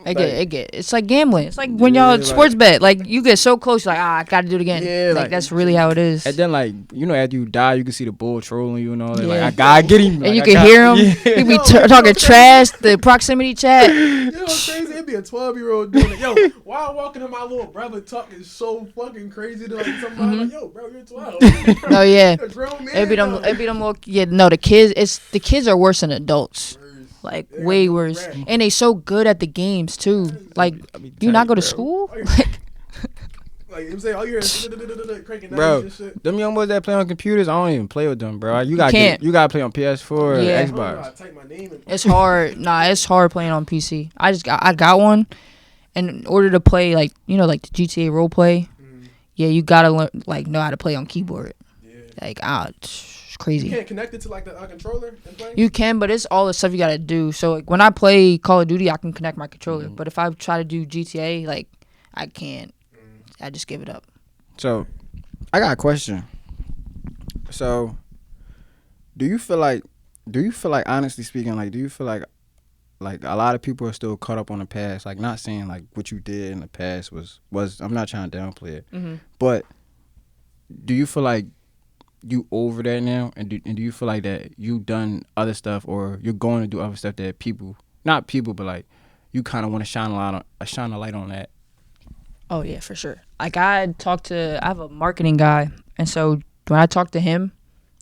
It's like gambling. It's like when y'all sports bet. Like you get so close, like I gotta do it again. Yeah, like that's really how it is. And then like after you die, you can see the bull trolling you and all that. Like I gotta get him. And you can hear him. He be talking trash. The proximity chat. You know what's crazy? It'd be a 12-year-old doing it. Yo, while walking to my little brother talking so fucking crazy to like somebody like, yo, bro, you're 12. Oh yeah. A grown man. It'd be them little. Yeah, no, the kids are worse than adults. Like way worse, and they so good at the games too. Like, you not go to school? Like you say, all you hear is cranking bro, and shit. Them young boys that play on computers, I don't even play with them, bro. You gotta play on PS4 Yeah. or Xbox. Type my name in. It's hard. It's hard playing on PC. I got one, and in order to play like the GTA role play, yeah, you gotta know how to play on keyboard. Yeah. Like it's crazy. You can't connect it to like the controller and play? You can, but it's all the stuff you gotta do. So like when I play Call of Duty, I can connect my controller. But if I try to do GTA, like I can't. I just give it up. So, I got a question. So, do you feel like honestly speaking, like do you feel like a lot of people are still caught up on the past? Like not saying like what you did in the past was I'm not trying to downplay it, but do you feel like you over that now, and do you feel like that you done other stuff or you're going to do other stuff that but like you kind of want to shine a light on that? Oh yeah, for sure. Like I have a marketing guy, and so when I talked to him,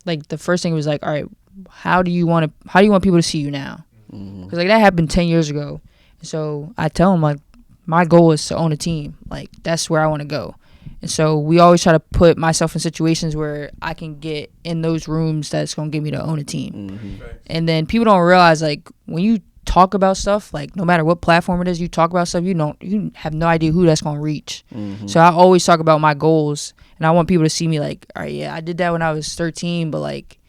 like the first thing was like, all right, how do you want people to see you now? Because like that happened 10 years ago, and so I tell him like, my goal is to own a team. Like, that's where I want to go. And so we always try to put myself in situations where I can get in those rooms that's going to get me to own a team. Mm-hmm. And then people don't realize, like, when you talk about stuff, like, no matter what platform it is, you talk about stuff, you have no idea who that's going to reach. Mm-hmm. So I always talk about my goals, and I want people to see me like, all right, yeah, I did that when I was 13, but, like,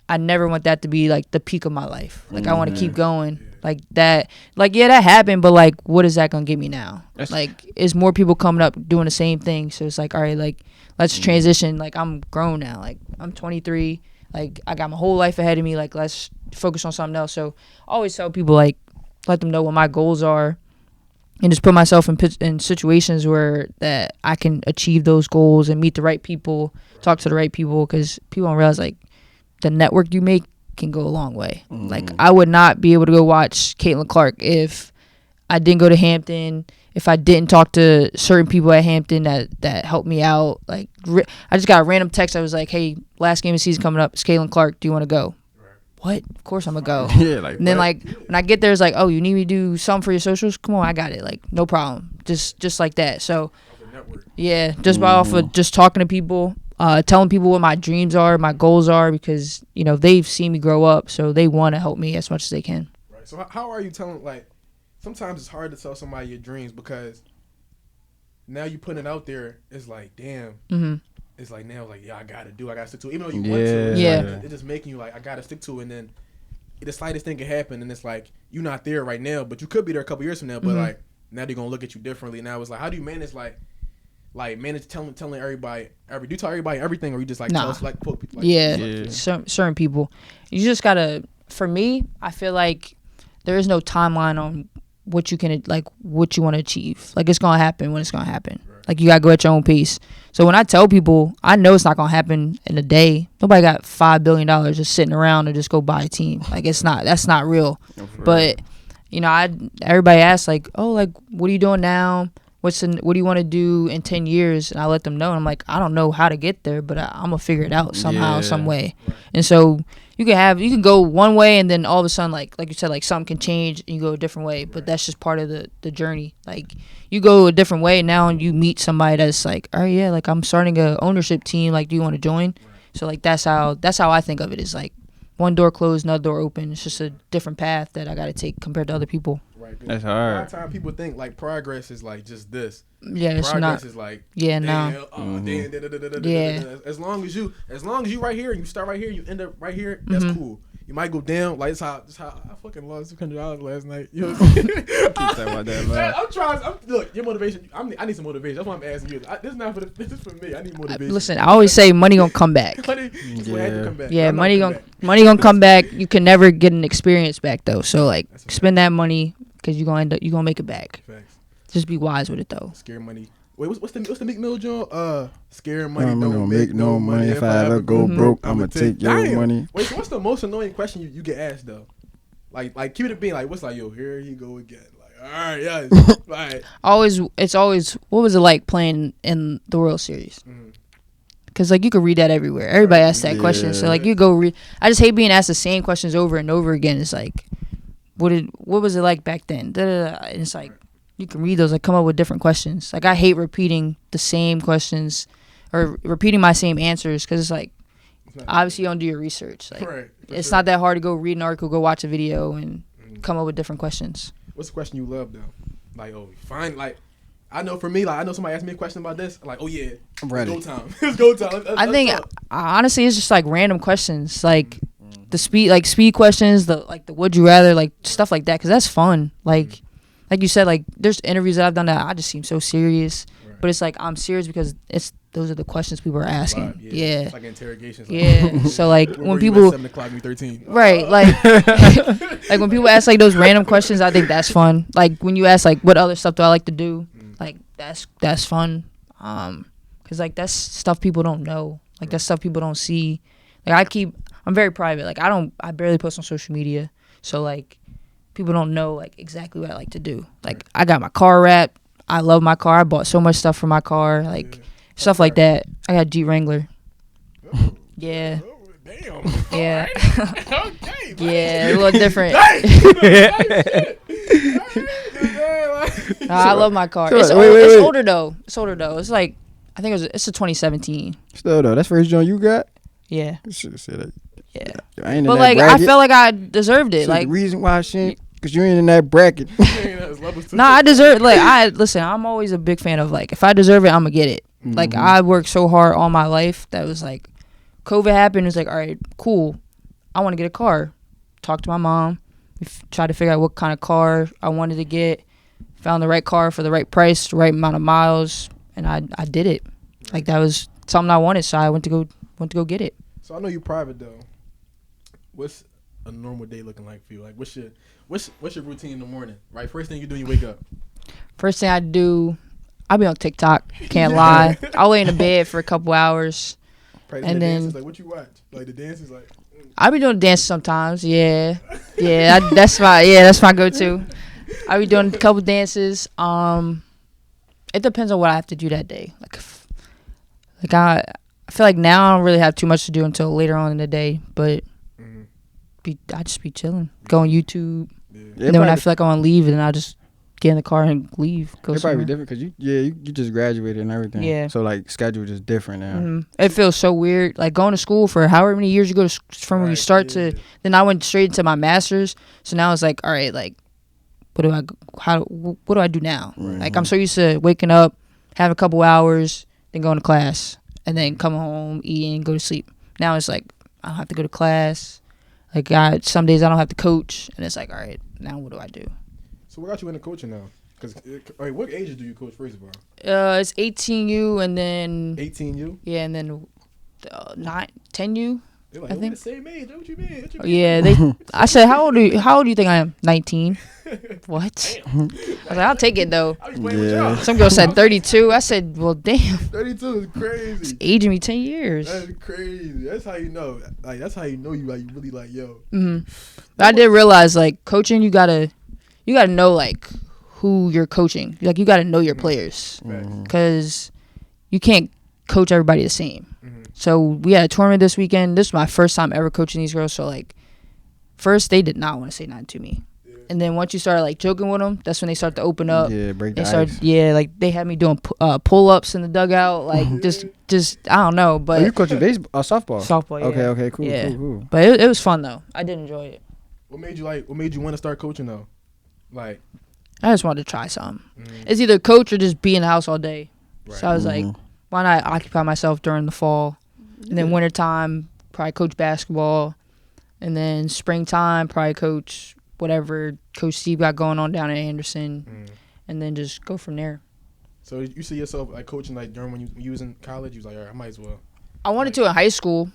I never want that to be, like, the peak of my life. Like, I want to keep going. Like, that, like, yeah, that happened, but, like, what is that going to get me now? Like, is more people coming up doing the same thing. So it's like, all right, like, let's transition. Like, I'm grown now. Like, I'm 23. Like, I got my whole life ahead of me. Like, let's focus on something else. So I always tell people, like, let them know what my goals are and just put myself in situations where that I can achieve those goals and meet the right people, talk to the right people, because people don't realize, like, the network you make can go a long way. Like, I would not be able to go watch Caitlin Clark if I didn't go to Hampton, if I didn't talk to certain people at Hampton that helped me out. Like, I just got a random text. I was like, hey, last game of the season coming up. It's Caitlin Clark. Do you want to go? What? Of course I'm going to go. Yeah, like, and then, like, when I get there, it's like, oh, you need me to do something for your socials? Come on, I got it. Like, no problem. Just like that. So, yeah, just by off of just talking to people, telling people what my dreams are, my goals are, because, you know, they've seen me grow up, so they want to help me as much as they can. Right. So how are you telling, like, sometimes it's hard to tell somebody your dreams because now you putting it out there, it's like, damn. Mm-hmm. It's like, now, like, yeah, I got to stick to it. Even though you want to. It's just making you, like, I got to stick to it. And then the slightest thing can happen, and it's like, you're not there right now, but you could be there a couple years from now. But, like, now they're going to look at you differently. Now it's like, how do you manage, like manage telling everybody, do you tell everybody everything, or you just, like, tell us, like, quote people? Like, certain people. You just got to, for me, I feel like there is no timeline on what you can, like, what you want to achieve. Like, it's going to happen when it's going to happen. Right. Like, you got to go at your own pace. So when I tell people, I know it's not going to happen in a day. Nobody got $5 billion just sitting around to just go buy a team. Like, that's not real. But, you know, everybody asks, like, oh, like, what are you doing now? What do you want to do in 10 years? And I let them know. And I'm like, I don't know how to get there, but I'm going to figure it out somehow, some way. Right. And so you can go one way, and then all of a sudden, like you said, like, something can change and you go a different way. But that's just part of the journey. Like, you go a different way now, and you meet somebody that's like, oh yeah, like, I'm starting a ownership team. Like, do you want to join? Right. So, like, that's how I think of it. Is like, one door closed, another door open. It's just a different path that I got to take compared to other people. Right. That's hard. A lot of time people think, like, progress is, like, just this. Yeah, it's progress not. Is like, yeah, no. Yeah. As long as you right here, you start right here, you end up right here. That's cool. You might go down. Like, it's how I fucking lost $600 last night. You know what I'm saying? I'm trying. Look, your motivation. I need some motivation. That's why I'm asking you. This is not for this is for me. I need motivation. Listen, I always say money gonna come back. Money to come back. Yeah, money gonna come back. You can never get an experience back though. So, like, spend that money, because you're gonna make it back. Facts. Just be wise with it though. Scare money. Wait, what's the Meek Mill joint? Scare money don't make no money. If I ever go broke, I'ma take your money. Wait, so what's the most annoying question you get asked though? Like keep it being like, what's like, yo, here you go again. Like, all right, yeah, right. It's always what was it like playing in the World Series? Because, like, you could read that everywhere. Everybody asks that question. So, like, you go read. I just hate being asked the same questions over and over again. It's like, what was it like back then? And it's like, you can read those, like, come up with different questions. Like, I hate repeating the same questions or repeating my same answers, because it's like, obviously you don't do your research. Like, it's not that hard to go read an article, go watch a video, and come up with different questions. What's the question you love though? Like, oh, fine. Like, I know for me, like, I know somebody asked me a question about this. I'm like, oh yeah, I'm ready. It's go time. It's go time. I think honestly, it's just like random questions, like the speed questions, the would you rather, like, stuff like that, because that's fun. Like you said, like, there's interviews that I've done that I just seem so serious, but it's like, I'm serious because those are the questions people are asking. Yeah. It's like interrogations. Yeah. So, like, when people 7 o'clock, you 13. Right. Like, like when people ask, like, those random questions, I think that's fun. Like, when you ask, like, what other stuff do I like to do? Like, that's fun. Cause, like, that's stuff people don't know. Like, that's stuff people don't see. Like, I'm very private. Like, I barely post on social media. So, like, people don't know, like, exactly what I like to do. Like, I got my car wrapped. I love my car. I bought so much stuff for my car. Like, stuff like that. I got a Jeep Wrangler. Yeah. Damn. Yeah. Okay. Yeah, a little different. I love my car. So, It's, wait, it's wait. older though. It's older though. It's like I think it's a 2017. Still though, that's first joint you got. Yeah, Shit, say that. yeah. I ain't in But that like bracket. I felt like I deserved it. So Like the reason why she ain't, cause you ain't in that bracket. nah, I deserve. Like listen. I'm always a big fan of like if I deserve it, I'm gonna get it. Like I worked so hard all my life that was like, COVID happened. It's like all right, cool. I want to get a car. Talked to my mom. We tried to figure out what kind of car I wanted to get. Found the right car for the right price, the right amount of miles, and I did it. Like that was something I wanted, so I went to go get it. So I know you private though. What's a normal day looking like for you? Like what's your routine in the morning? Right, first thing you do when you wake up. First thing I do, I'll be on TikTok. Can't lie. I'll lay in the bed for a couple hours. Practicing And the then- dances, like what you watch? Like the dances, like I be doing dance sometimes. Yeah, that's my go-to. I be doing a couple dances. It depends on what I have to do that day. I feel like now I don't really have too much to do until later on in the day. But I just be chilling, go on YouTube. Yeah, And then when I feel like I want to leave, then I just get in the car and leave. Go it probably somewhere. be different because you just graduated and everything. Yeah. So like schedule just different now. It feels so weird, like going to school for however many years you go to from when you Right, start to. yeah. Then I went straight into my master's, so now it's like, all right, like, what do I do now? Like I'm so used to waking up, having a couple hours, then going to class, and then coming home, eating, go to sleep. Now it's like I don't have to go to class. Like some days I don't have to coach, and it's like, all right, now what do I do? So what got you into coaching now? Because what ages do you coach first of all? It's 18U, and then 18U. yeah, and then 10U. They're like, I we're think- the same age. What you mean? What you mean? Yeah, I said, how old do you think I am? 19. What? I was like, I'll take it though. I be playing with Yeah. y'all. Some girl said 32. I said, well, damn, 32 is crazy. aging me 10 years. That's crazy. That's how you know. Like that's how you know you really like yo. But I did realize like coaching, you gotta know like who you're coaching. Like you gotta know your players because you can't coach everybody the same. So we had a tournament this weekend. This was my first time ever coaching these girls. So like, first they did not want to say nothing to me, and then once you started like joking with them, that's when they start to open up. Yeah, break the They started, ice. like they had me doing pull-ups in the dugout, like just I don't know, Oh, but you coaching baseball, softball? softball. Yeah. Okay, cool, Yeah. cool. But it was fun though. I did enjoy it. What made you want to start coaching though? Like I just wanted to try something. It's either coach or just be in the house all day. So I was like, Mhm. why not occupy myself during the fall, and then wintertime probably coach basketball, and then springtime probably coach whatever Coach Steve got going on down at Anderson, and then just go from there. so you see yourself like coaching like during when you was in college? You was like, all right, I might as well. I wanted to in high school.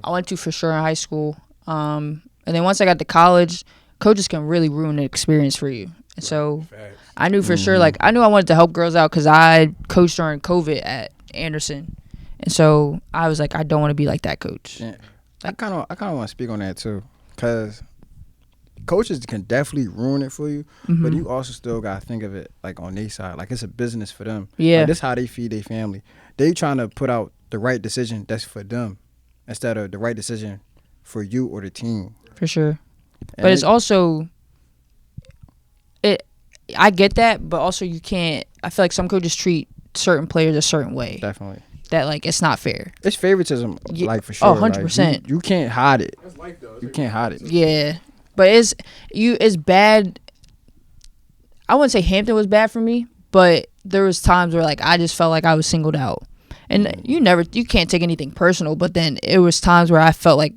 I wanted to for sure in high school. And then once I got to college, coaches can really ruin the experience for you. And so Facts. I knew for sure, like I knew I wanted to help girls out because I coached during COVID at Anderson, and so I was like, I don't want to be like that coach. Yeah. I kind of want to speak on that too, cause coaches can definitely ruin it for you, but you also still gotta think of it like on their side, like it's a business for them. Yeah. like, this how they feed their family. They trying to put out the right decision that's for them, instead of the right decision for you or the team. For sure. And But it's also I get that, but also you can't. I feel like some coaches treat certain players a certain way definitely that like it's not fair. it's favoritism, Yeah. like for sure. Oh, like, 100%. You can't hide it. That's life though. You can't hide it. Yeah, but it's bad. I wouldn't say Hampton was bad for me, but there was times where like I just felt like I was singled out, and you can't take anything personal. But then it was times where I felt like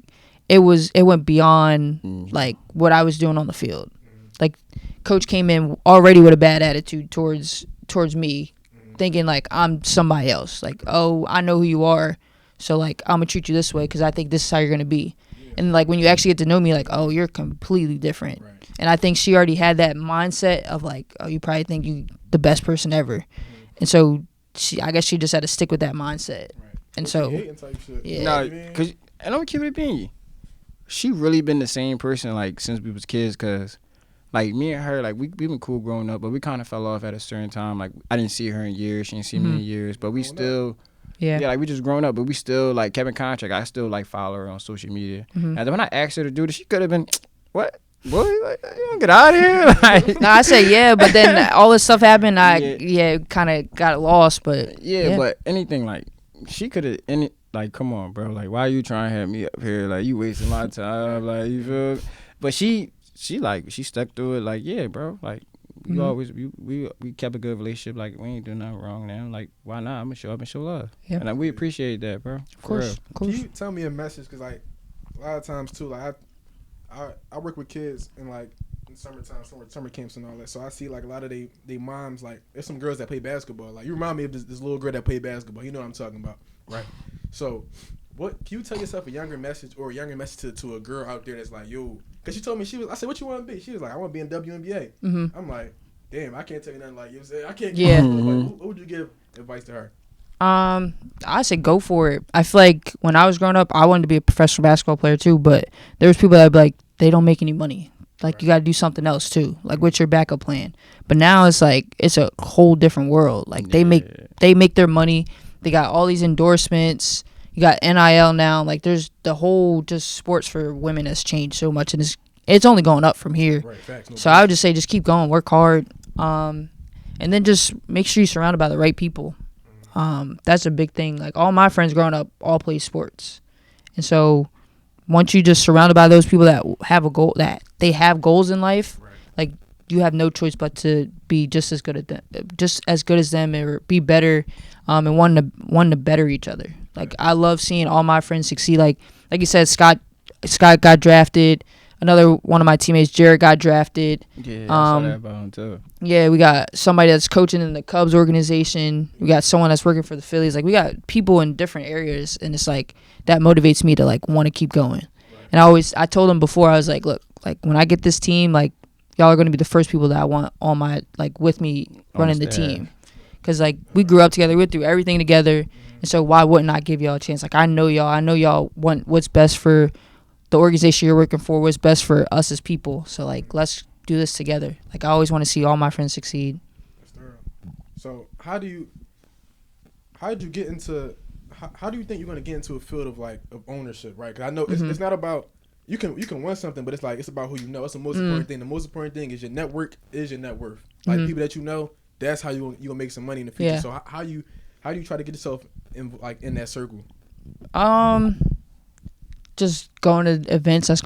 it went beyond like what I was doing on the field. Like coach came in already with a bad attitude towards me, thinking like I'm somebody else. Like, oh, I know who you are, so like I'm gonna treat you this way because I think this is how you're gonna be. And like when you actually get to know me, like, oh, you're completely different. Right. And I think she already had that mindset of like, oh, you probably think you the best person ever. And so I guess she just had to stick with that mindset. Right. And Low-key so hating type shit. yeah. No, You know what I mean? cause and I'm keep it being. She really been the same person like since we was kids, cause like me and her, like we been cool growing up, but we kind of fell off at a certain time. Like I didn't see her in years, she didn't see me in years, but we Growing still, Yeah. like we just grown up, but we still like kept in contact. I still like follow her on social media. And then when I asked her to do this, she could have been, what? boy, like, you don't get out of here. Like, No, I said yeah, but then all this stuff happened. Yeah. Kind of got lost, but yeah, but anything like she could have like, come on, bro. Like, why you trying to have me up here? Like, you wasting my time. Like, you feel? But she stuck through it. Like, yeah, bro. Like, we always we kept a good relationship. Like, we ain't doing nothing wrong now. Like, why not? I'm gonna show up and show love. Yeah. And we appreciate that, bro. Of course. Can you tell me a message? Because like a lot of times too, like I work with kids in like in summertime, summer camps and all that. So I see like a lot of they moms, like there's some girls that play basketball. Like you remind me of this little girl that played basketball. You know what I'm talking about, right? So what can you tell yourself a younger message to a girl out there that's like, yo? Because she told me I said, what you want to be? She was like, I want to be in WNBA. Mm-hmm. I'm like, damn, I can't tell you nothing like you saying. I can't. Yeah. Like, what would you give advice to her? I said go for it. I feel like when I was growing up, I wanted to be a professional basketball player too, but there was people that be like, they don't make any money. Like, you got to do something else too. Like, what's your backup plan? But now it's like, it's a whole different world. Like, they make their money. They got all these endorsements. You got NIL now. Like, there's the whole just sports for women has changed so much, and it's only going up from here. Right, facts, no So I would just say just keep going, work hard, and then just make sure you're surrounded by the right people. That's a big thing. Like, all my friends growing up all play sports, and so once you just surrounded by those people that have a goal, that they have goals in life, Right. like you have no choice but to be just as good as them, or be better, and one to better each other. Like, I love seeing all my friends succeed. Like you said, Scott got drafted. Another one of my teammates, Jared, got drafted. Yeah, I saw that about him too. Yeah, we got somebody that's coaching in the Cubs organization. We got someone that's working for the Phillies. Like, we got people in different areas, and it's like that motivates me to like want to keep going. And I told them before, I was like, look, like when I get this team, like y'all are going to be the first people that I want on my, like, with me running the team. Because like we grew up together, we went through everything together, and so why wouldn't I give y'all a chance? Like, I know y'all want what's best for the organization you're working for, what's best for us as people. So like, let's do this together. Like, I always want to see all my friends succeed. That's thorough. So how do you get into how do you think you're going to get into a field of ownership, right? Because I know it's not about you can win something, but it's about who you know. It's the most important thing. The most important thing is your network is your net worth. Like, people that you know, that's how you gonna make some money in the future. Yeah. So how do you try to get yourself in that circle? Just going to events that's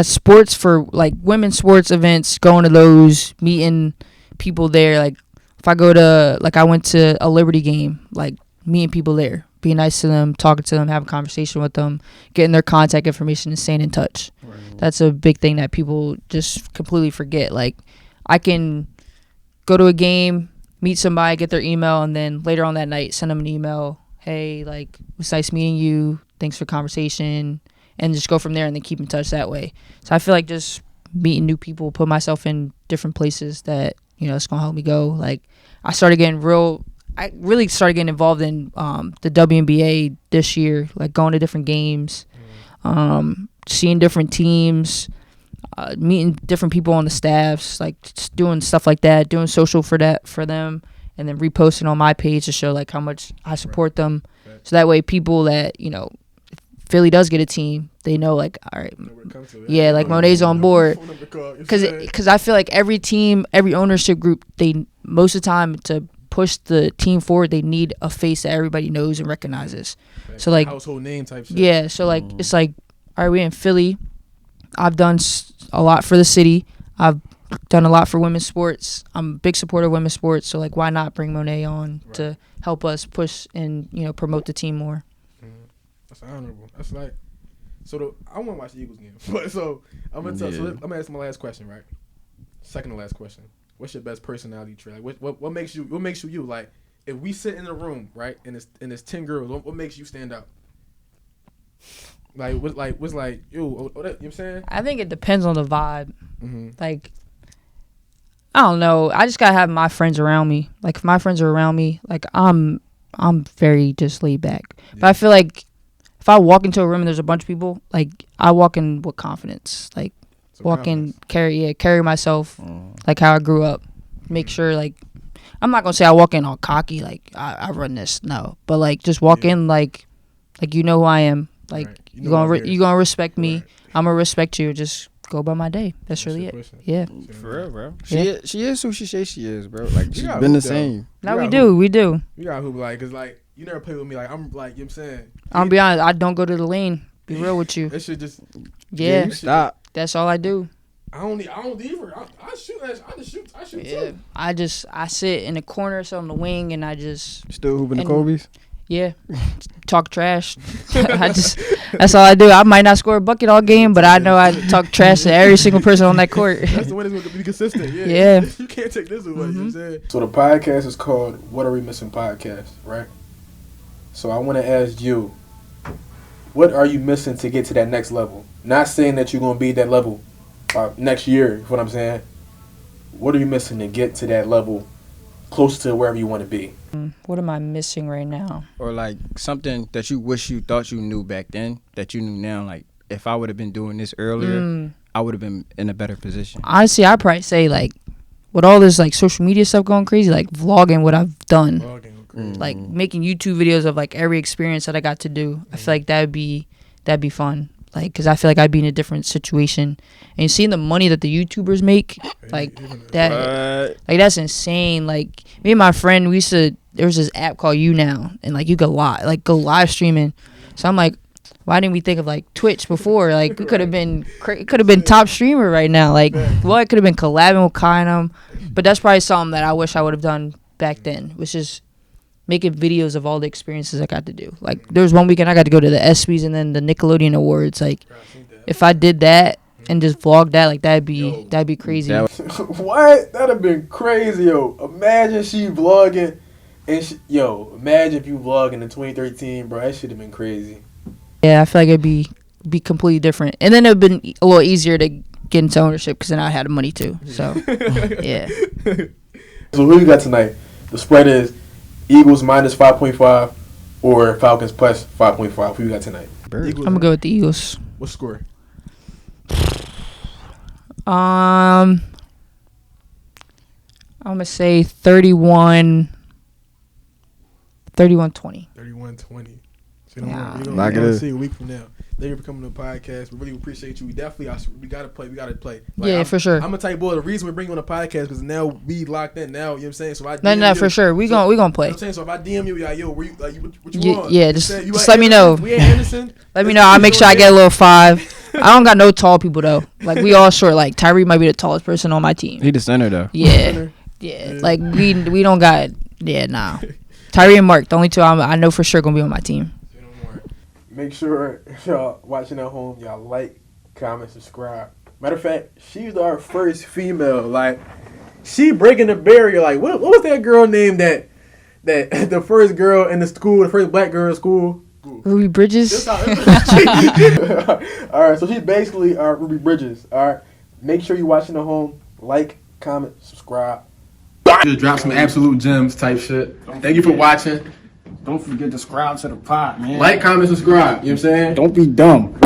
sports for like women's sports events, going to those, meeting people there. Like, if I go to, like, I went to a Liberty game, like meeting people there, being nice to them, talking to them, having a conversation with them, getting their contact information and staying in touch. Right. That's a big thing that people just completely forget. Like, I can go to a game, meet somebody, get their email, and then later on that night send them an email. Hey, like, it was nice meeting you. Thanks for conversation. And just go from there and then keep in touch that way. So I feel like just meeting new people, put myself in different places that, it's going to help me go. Like, I really started getting involved in the WNBA this year, like going to different games, seeing different teams, meeting different people on the staffs, like just doing stuff like that, doing social for them. And then reposting on my page to show like how much I support them. Right. So that way people that, if Philly does get a team, they know like, all right, yeah, like Monet's on board. Because I feel like every team, every ownership group, they most of the time to push the team forward, they need a face that everybody knows and recognizes. Right. So like household name type shit. Yeah, so like it's like, all right, we're in Philly. I've done a lot for the city. I've done a lot for women's sports. I'm a big supporter of women's sports, so like why not bring Monet on to help us push and promote the team more. That's honorable. That's like, I want to watch the Eagles game, but so I'm gonna tell. So I'm gonna ask my last question, right? Second to last question. What's your best personality trait? Like, what makes you you? Like, if we sit in a room, right, and it's 10 girls, what makes you stand out? What's like you? You know what I'm saying? I think it depends on the vibe. Like, I don't know. I just gotta have my friends around me. Like, if my friends are around me, like I'm very just laid back. Yeah. But I feel like if I walk into a room and there's a bunch of people, like I walk in with confidence. Like carry myself like how I grew up. Make sure like I'm not gonna say I walk in all cocky like I run this. No, but like just walk in like who I am. Like Right. you gonna respect me. Right. I'm gonna respect you. Just go by my day. That's really it. Pushing. Yeah. For real, bro. Yeah. She is who she says she is, bro. Like she's gotta been the hoop, though. same. Now You we gotta do. We do. You got hoop like, cause like you never play with me. Like I'm like, you know what I'm saying. I'm gonna be honest. I don't go to the lane. Be real with you. That shit just. Yeah. You stop. That's all I do. I don't either. I shoot. I shoot Yeah. too. I sit in the corner, so on the wing, and I just Still hooping the And- Kobe's. yeah, talk trash. That's all I do. I might not score a bucket all game, but I know I talk trash to every single person on that court. That's the way it's gonna be consistent. Yeah. Yeah. You can't take this away. You know what I'm saying? So the podcast is called "What Are We Missing" podcast, right? So I want to ask you, what are you missing to get to that next level? Not saying that you're gonna be at that level next year. Is what I'm saying. What are you missing to get to that level, close to wherever you want to be? What am I missing right now? Or like something that you wish you thought you knew back then that you knew now. Like if I would have been doing this earlier, I would have been in a better position. Honestly, I'd probably say like, with all this like social media stuff going crazy, like vlogging what I've done, like making YouTube videos of like every experience that I got to do. I feel like that'd be fun. Like, cause I feel like I'd be in a different situation, and seeing the money that the YouTubers make, like that, like that's insane. Like me and my friend, there was this app called YouNow, and like you could go live streaming. So I'm like, why didn't we think of like Twitch before? Like we could have been top streamer right now. Like, well, I could have been collabing with Kai and them, but that's probably something that I wish I would have done back then, which is making videos of all the experiences I got to do. Like there was one weekend I got to go to the ESPYs and then the Nickelodeon Awards. Like if I did that and just vlogged that, like that'd be crazy. What? That'd have been crazy, yo. Imagine she vlogging, and imagine if you vlogging in 2013, bro. That should have been crazy. Yeah, I feel like it'd be completely different, and then it'd been a little easier to get into ownership because then I had the money too. So yeah. So who you got tonight? The spread is Eagles minus 5.5 or Falcons plus 5.5. Who you got tonight? Bird. Eagles, I'm gonna go with the Eagles. What score? I'm gonna say 31-20. 31-20. So Yeah. you're Lock it gonna in. see a week from now. Thank you for coming to the podcast. We really appreciate you. We definitely, we gotta play. Yeah, for sure. I'm gonna tell you, boy, the reason we bring you on the podcast because now we locked in. Now, you know what I'm saying? So I No, DM you, for sure. We gonna You know play. what I'm saying? So if I DM you, like, yo, where you, like, what you Yeah, want? yeah, You just- said you just at let me know. Anderson? We at Anderson. Let me know. I'll make sure I get a little 5. I don't got no tall people though. Like we all short. Like Tyree might be the tallest person on my team. He the center though. Yeah. Like we don't got. Yeah, nah. Tyree and Mark, the only two I know for sure gonna be on my team. Make sure if y'all watching at home, y'all like, comment, subscribe. Matter of fact, she's our first female. Like, she breaking the barrier. Like, what was that girl name that the first girl in the school, the first black girl in school? Ruby Bridges. All right, so she's basically Ruby Bridges. All right, make sure you're watching at home. Like, comment, subscribe. Just drop some absolute gems type shit. Thank you for watching. Don't forget to subscribe to the pod, man. Like, comment, subscribe. You know what I'm saying? Don't be dumb.